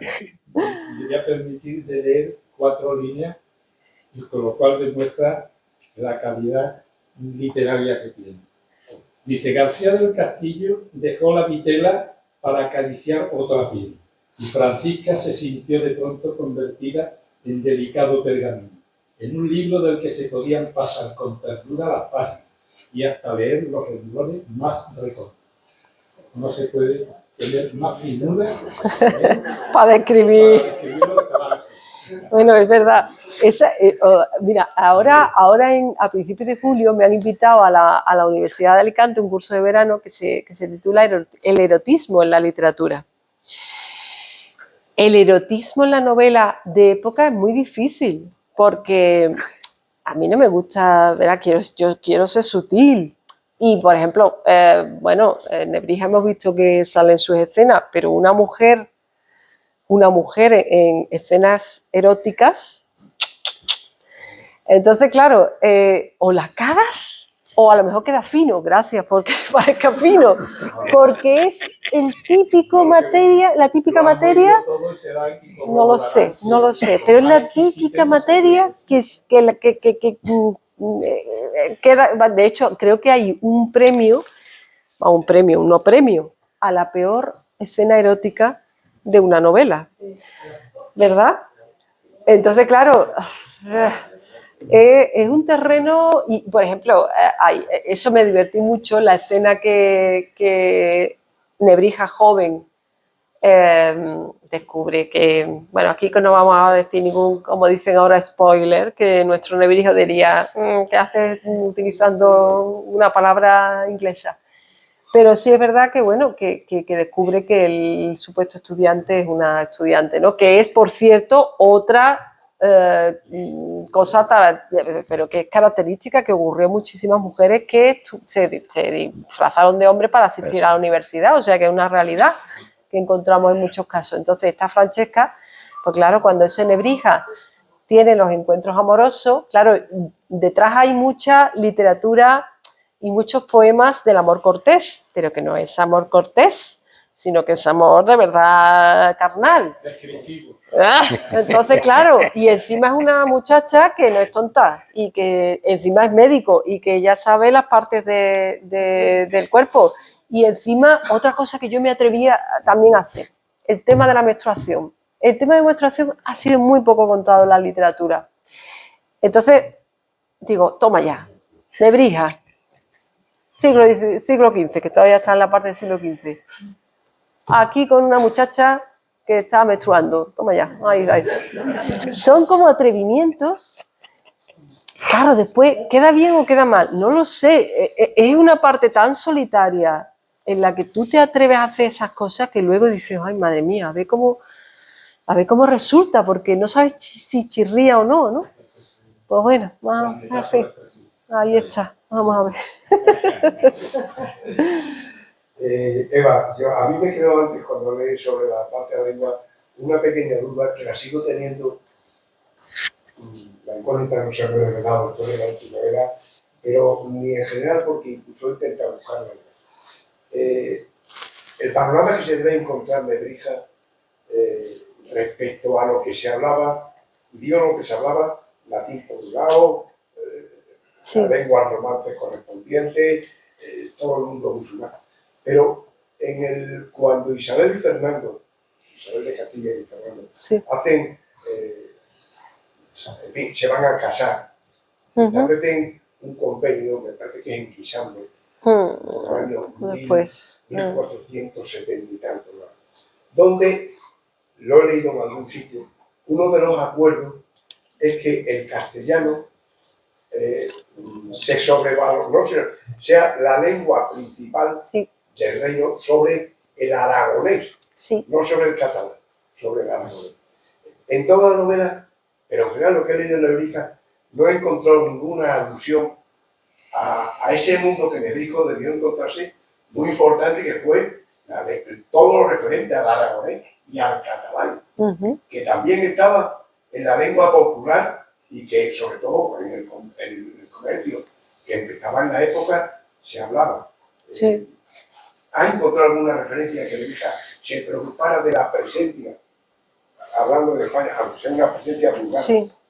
voy a permitir de leer 4 líneas, y con lo cual demuestra la calidad literaria que tiene. Dice, García del Castillo dejó la vitela para acariciar otra piel, y Francisca se sintió de pronto convertida en delicado pergamino, en un libro del que se podían pasar con ternura las páginas y hasta leer los renglones más recónditos. No se puede tener más finura para describir. lo que estaba haciendo. Bueno, es verdad. Mira, ahora a principios de julio me han invitado a la Universidad de Alicante un curso de verano que se titula El erotismo en la literatura. El erotismo en la novela de época es muy difícil porque a mí no me gusta, ¿verdad? Yo quiero ser sutil. Y, por ejemplo, en Nebrija hemos visto que salen sus escenas, pero una mujer en escenas eróticas, entonces, claro, o la cagas o a lo mejor queda fino, gracias, porque parezca fino, porque es la típica materia, no lo sé, pero es la típica materia que queda, de hecho, creo que hay un premio a la peor escena erótica de una novela, ¿verdad? Entonces, claro, es un terreno, y por ejemplo, eso me divertí mucho, la escena que Nebrija joven descubre que, bueno, aquí no vamos a decir ningún, como dicen ahora, spoiler, que nuestro Nebrija diría, ¿qué haces utilizando una palabra inglesa? Pero sí es verdad que, bueno, que descubre que el supuesto estudiante es una estudiante, ¿no? Que es, por cierto, otra cosa, pero que es característica que ocurrió a muchísimas mujeres que se disfrazaron de hombre para asistir a la universidad, o sea que es una realidad que encontramos en muchos casos. Entonces, esta Francesca, pues claro, cuando ese Nebrija tiene los encuentros amorosos, claro, detrás hay mucha literatura y muchos poemas del amor cortés, pero que no es amor cortés, sino que es amor de verdad carnal. Definitivo. Entonces, claro, y encima es una muchacha que no es tonta y que encima es médico y que ya sabe las partes del cuerpo. Y encima, otra cosa que yo me atrevía también a hacer, el tema de la menstruación. El tema de menstruación ha sido muy poco contado en la literatura. Entonces, digo, toma ya, Nebrija, siglo XV, que todavía está en la parte del siglo XV. Aquí con una muchacha que está menstruando, toma ya, ahí va eso. Son como atrevimientos. Claro, después, ¿queda bien o queda mal? No lo sé. Es una parte tan solitaria en la que tú te atreves a hacer esas cosas que luego dices, ay, madre mía, a ver cómo resulta, porque no sabes si chirría o no, ¿no? Pues bueno, vamos a ver. Ahí está, vamos a ver. Eva, a mí me quedó antes, cuando leí sobre la parte de la lengua, una pequeña duda que la sigo teniendo. La incógnita no se me ha revelado después de la última novela, pero ni en general, porque incluso he intentado buscarla. El panorama que se debe encontrar Nebrija respecto a lo que se hablaba, idioma que se hablaba, latín por un lado, la lengua romance correspondiente, todo el mundo musulmán. Pero cuando Isabel y Fernando, Isabel de Castilla y Fernando, hacen, en fin, se van a casar, establecen un convenio, me parece que es en Quisando, en el año 1470 y tanto, ¿no? Donde, lo he leído en algún sitio, uno de los acuerdos es que el castellano se sobrevalora, no sea la lengua principal del reino sobre el aragonés, no sobre el catalán, sobre el aragonés. En toda la novela, pero en general lo que he leído en Nebrija, no he encontrado ninguna alusión a ese mundo que Nebrijo debió encontrarse, muy importante, que fue todo lo referente al aragonés y al catalán, que también estaba en la lengua popular y que sobre todo en el comercio que empezaba en la época se hablaba. ¿Ha encontrado alguna referencia que Nebrija se preocupara de la presencia, hablando de España, aunque sea una presencia vulgar,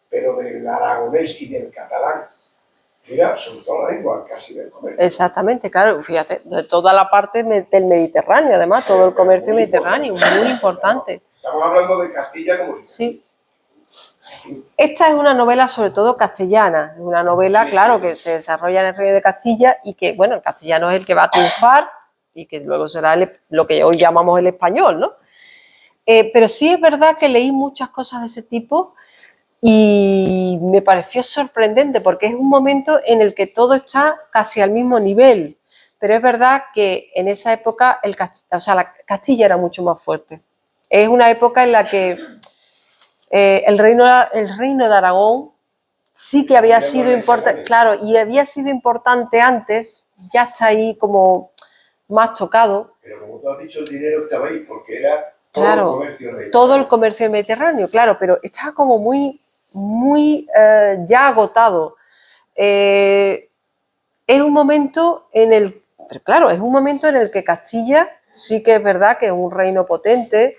pero del aragonés y del catalán, que era sobre todo la lengua casi del comercio? Exactamente, claro, fíjate, de toda la parte del Mediterráneo, además, todo el comercio mediterráneo, muy importante. Estamos hablando de Castilla como si... Sí. Esta es una novela sobre todo castellana, es una novela, claro, que se desarrolla en el Reino de Castilla y que, bueno, el castellano es el que va a triunfar y que luego será lo que hoy llamamos el español, ¿no? Pero sí es verdad que leí muchas cosas de ese tipo y me pareció sorprendente porque es un momento en el que todo está casi al mismo nivel, pero es verdad que en esa época la Castilla era mucho más fuerte. Es una época en la que el reino de Aragón sí que había sido importante, claro, y había sido importante antes, ya está ahí como más tocado. Pero como tú has dicho, el dinero estaba ahí porque era todo claro, el comercio mediterráneo. Todo el comercio mediterráneo, claro, pero estaba como muy ya agotado. Es un momento en el, pero claro, es un momento en el que Castilla sí que es verdad que es un reino potente,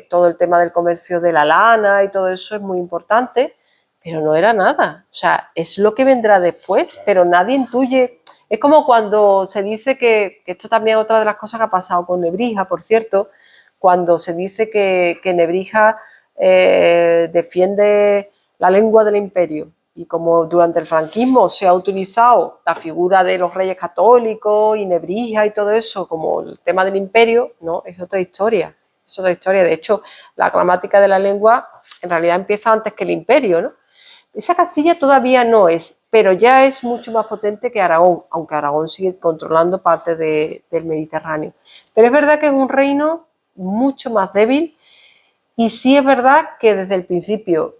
todo el tema del comercio de la lana y todo eso es muy importante, pero no era nada. O sea, es lo que vendrá después, pero nadie intuye. Es como cuando se dice que esto también es otra de las cosas que ha pasado con Nebrija, por cierto, cuando se dice que Nebrija defiende la lengua del imperio y como durante el franquismo se ha utilizado la figura de los reyes católicos y Nebrija y todo eso como el tema del imperio, no, es otra historia. Es otra historia. De hecho, la gramática de la lengua en realidad empieza antes que el imperio, ¿no? Esa Castilla todavía no es, pero ya es mucho más potente que Aragón, aunque Aragón sigue controlando parte del Mediterráneo. Pero es verdad que es un reino mucho más débil y sí es verdad que desde el principio,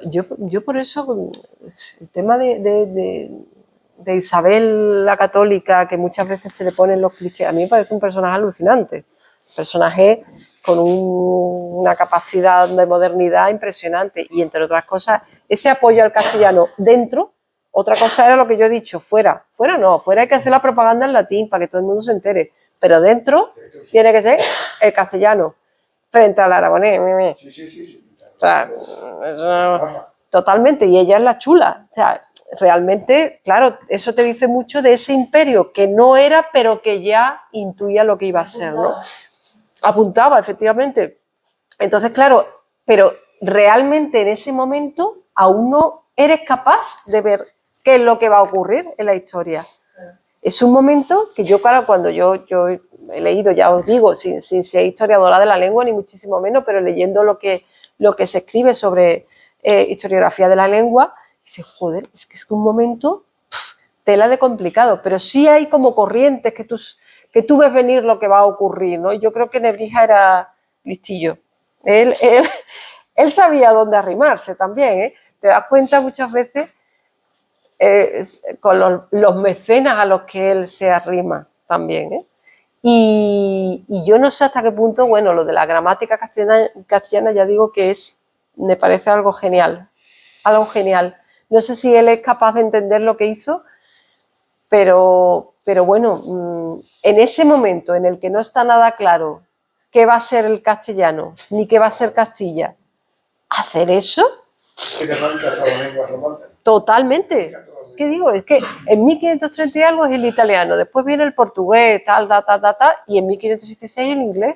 yo por eso, el tema de Isabel la Católica, que muchas veces se le ponen los clichés, a mí me parece un personaje alucinante. Personaje con una capacidad de modernidad impresionante y, entre otras cosas, ese apoyo al castellano dentro. Otra cosa era lo que yo he dicho, fuera no, fuera hay que hacer la propaganda en latín para que todo el mundo se entere, pero dentro tiene que ser el castellano frente al aragonés. Sí, sí, sí, sí. O sea, eso, totalmente, y ella es la chula. O sea, realmente, claro, eso te dice mucho de ese imperio que no era, pero que ya intuía lo que iba a ser, ¿no? Apuntaba, efectivamente. Entonces, claro, pero realmente en ese momento aún no eres capaz de ver qué es lo que va a ocurrir en la historia. Es un momento que yo, claro, cuando yo he leído, ya os digo, sin ser historiadora de la lengua, ni muchísimo menos, pero leyendo lo que se escribe sobre historiografía de la lengua, dices, joder, es que es un momento tela de complicado, pero sí hay como corrientes que tú ves venir lo que va a ocurrir, ¿no? Yo creo que Nebrija era listillo. Él sabía dónde arrimarse también, ¿eh? Te das cuenta muchas veces con los mecenas a los que él se arrima también, ¿eh? Y yo no sé hasta qué punto, bueno, lo de la gramática castellana ya digo que me parece algo genial, algo genial. No sé si él es capaz de entender lo que hizo, pero bueno, en ese momento en el que no está nada claro qué va a ser el castellano, ni qué va a ser Castilla, ¿hacer eso? Tiene marca todas las lenguas romanas. Totalmente. ¿Qué digo? Es que en 1530 y algo es el italiano, después viene el portugués, tal, y en 1576 el inglés.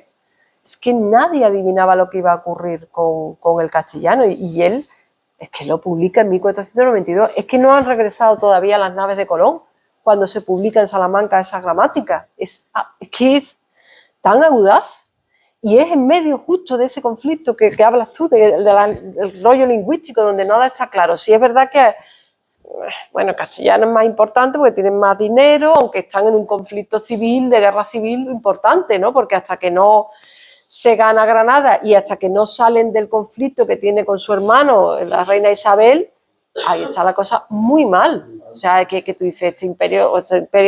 Es que nadie adivinaba lo que iba a ocurrir con el castellano y él es que lo publica en 1492. Es que no han regresado todavía las naves de Colón cuando se publica en Salamanca esa gramática. Es que es tan audaz y es en medio justo de ese conflicto que hablas tú, del rollo lingüístico, donde nada está claro. Sí es verdad que bueno, castellano es más importante porque tienen más dinero, aunque están en un conflicto civil, de guerra civil importante, ¿no? Porque hasta que no se gana Granada y hasta que no salen del conflicto que tiene con su hermano, la reina Isabel, ahí está la cosa muy mal. O sea, que tú dices, este imperio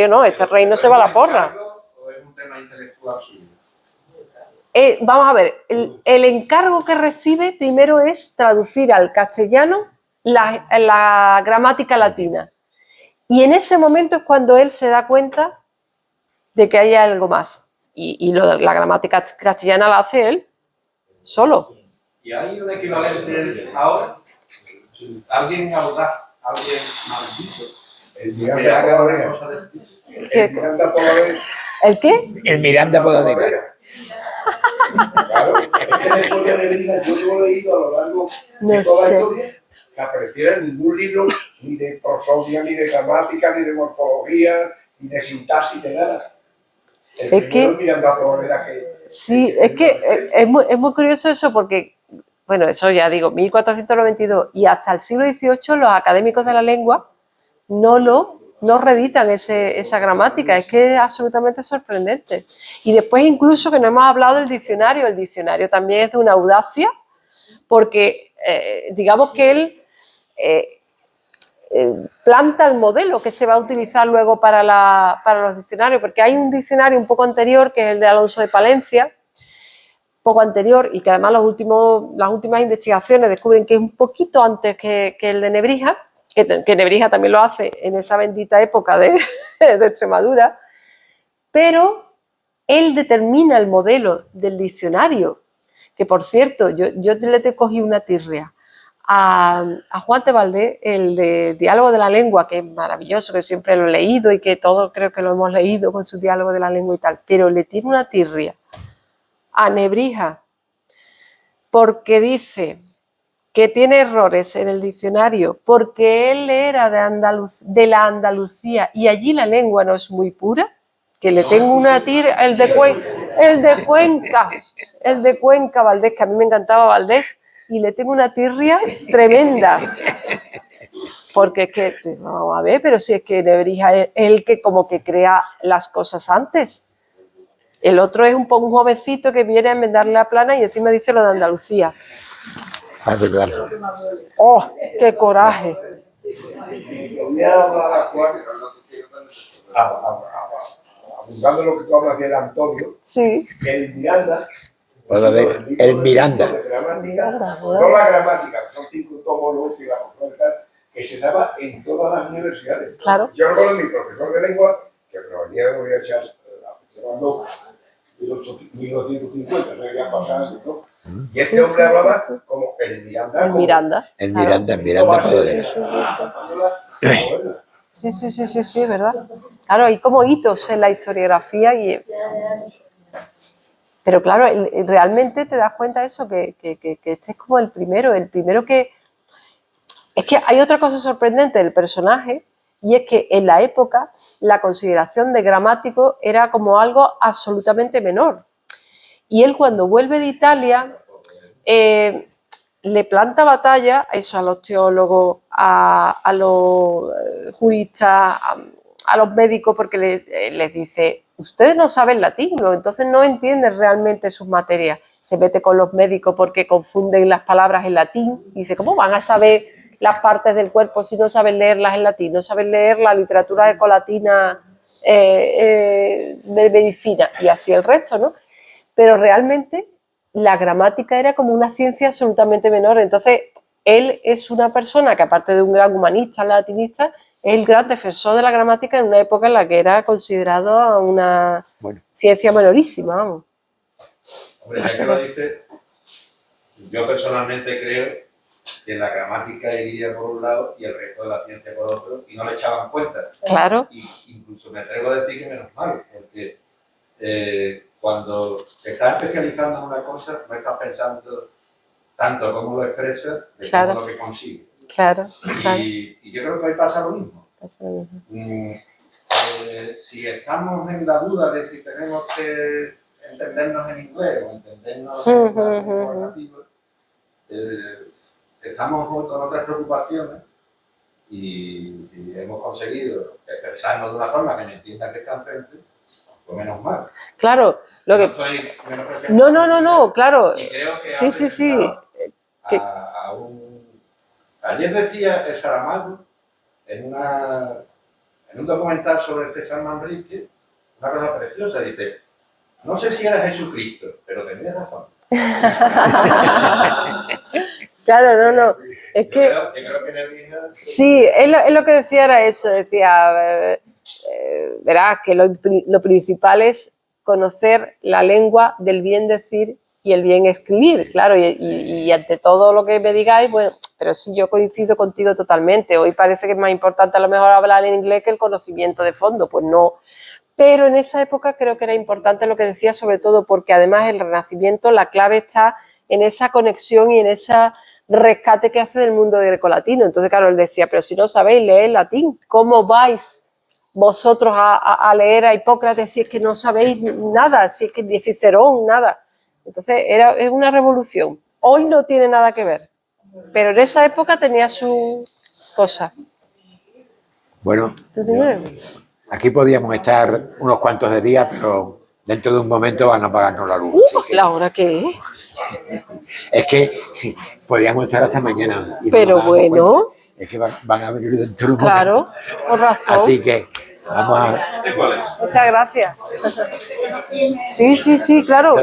no, este reino se va a la porra. ¿O es un tema intelectual suyo? Vamos a ver, el encargo que recibe primero es traducir al castellano la gramática latina. Y en ese momento es cuando él se da cuenta de que hay algo más. Y la gramática castellana la hace él solo. ¿Y hay un equivalente ahora? ¿Alguien audaz? ¿Alguien maldito? El Miranda Podadera. El Miranda Podadera. ¿El qué? El Miranda Podadera. Claro, es que después de Nebrija yo no he leído a lo largo No de toda la sé. historia que apareciera en ningún libro ni de prosodia, ni de gramática, ni de morfología, ni de sintaxis, de nada. El Es que- Miranda Podadera que... Sí, es que es muy curioso eso porque, bueno, eso ya digo, 1492 y hasta el siglo XVIII los académicos de la lengua no reeditan esa gramática, es que es absolutamente sorprendente. Y después incluso que no hemos hablado del diccionario, el diccionario también es de una audacia porque digamos que él planta el modelo que se va a utilizar luego para los diccionarios, porque hay un diccionario un poco anterior, que es el de Alonso de Palencia, poco anterior, y que además las últimas investigaciones descubren que es un poquito antes que el de Nebrija, que Nebrija también lo hace en esa bendita época de Extremadura, pero él determina el modelo del diccionario, que por cierto, yo le cogí una tirria a Juan de Valdés, el de Diálogo de la Lengua, que es maravilloso, que siempre lo he leído y que todos creo que lo hemos leído con su Diálogo de la Lengua y tal, pero le tiene una tirria a Nebrija porque dice que tiene errores en el diccionario porque él era de la Andalucía y allí la lengua no es muy pura, que le tengo una tirria, el de Cuenca Valdés, que a mí me encantaba Valdés, y le tengo una tirria tremenda. Porque es que, vamos a ver, pero si es que Nebrija es el que como que crea las cosas antes. El otro es un jovencito que viene a enmendarle la plana y encima dice lo de Andalucía. Ah, verdad. ¡Oh, qué coraje! Voy a hablar a Juan, abundando lo que tú hablas del Antonio, Sí. el Miranda. El Miranda. De gramática, no la gramática, que son 5 tomos, luego y la que se daba en todas las universidades. Claro. Yo recuerdo a mi profesor de lengua, que provenía de la Universidad llevando 1950, no había pasado, ¿no? Y este hombre hablaba como el Miranda. El Miranda. En claro. Miranda, en Miranda Poderoso. Sí, sí, sí, sí, sí, ¿verdad? Claro, hay como hitos en la historiografía pero claro, realmente te das cuenta de eso, que este es como el primero que... Es que hay otra cosa sorprendente del personaje, y es que en la época la consideración de gramático era como algo absolutamente menor. Y él cuando vuelve de Italia le planta batalla eso a los teólogos, a los juristas, a los médicos, porque les dice, ustedes no saben latín, ¿no? Entonces no entienden realmente sus materias. Se mete con los médicos porque confunden las palabras en latín y dice, ¿cómo van a saber las partes del cuerpo si no saben leerlas en latín? No saben leer la literatura ecolatina de medicina, y así el resto, ¿no? Pero realmente la gramática era como una ciencia absolutamente menor. Entonces, él es una persona que, aparte de un gran humanista, latinista, es el gran defensor de la gramática en una época en la que era considerado una ciencia menorísima. Vamos. Hombre, ya que lo dice, yo personalmente creo que la gramática iría por un lado y el resto de la ciencia por otro, y no le echaban cuenta. Claro. Y incluso me atrevo a decir que menos mal, porque cuando te estás especializando en una cosa, no estás pensando tanto cómo lo expresas, de claro. cómo lo que consigues. Claro, claro. Y yo creo que hoy pasa lo mismo. Si estamos en la duda de si tenemos que entendernos en inglés o entendernos en la lengua nativa, estamos con otras preocupaciones, y si hemos conseguido expresarnos de una forma que me entienda que está enfrente, pues menos mal. Claro, lo que... No, claro. Y creo que sí. Ayer decía el Saramago en un documental sobre César Manrique una cosa preciosa, dice, no sé si era Jesucristo, pero tenía razón. Claro, no. Es que... Sí, él lo que decía era eso, decía, verás que lo principal es conocer la lengua del bien decir y el bien escribir, claro, y ante todo lo que me digáis, bueno, pero sí, yo coincido contigo totalmente. Hoy parece que es más importante a lo mejor hablar en inglés que el conocimiento de fondo, pues no. Pero en esa época creo que era importante lo que decía, sobre todo porque además el Renacimiento, la clave está en esa conexión y en ese rescate que hace del mundo grecolatino. Entonces, claro, él decía, pero si no sabéis leer latín, ¿cómo vais vosotros a leer a Hipócrates si es que no sabéis nada, si es que ni Cicerón, nada? Entonces, es una revolución. Hoy no tiene nada que ver, pero en esa época tenía su cosa. Bueno, aquí podíamos estar unos cuantos de días, pero dentro de un momento van a apagarnos la luz. ¿La hora qué es? Es que podríamos estar hasta mañana. Pero bueno. Es que van a venir dentro de un claro, momento. Por razón. Así que vamos a... Muchas gracias. Sí, claro.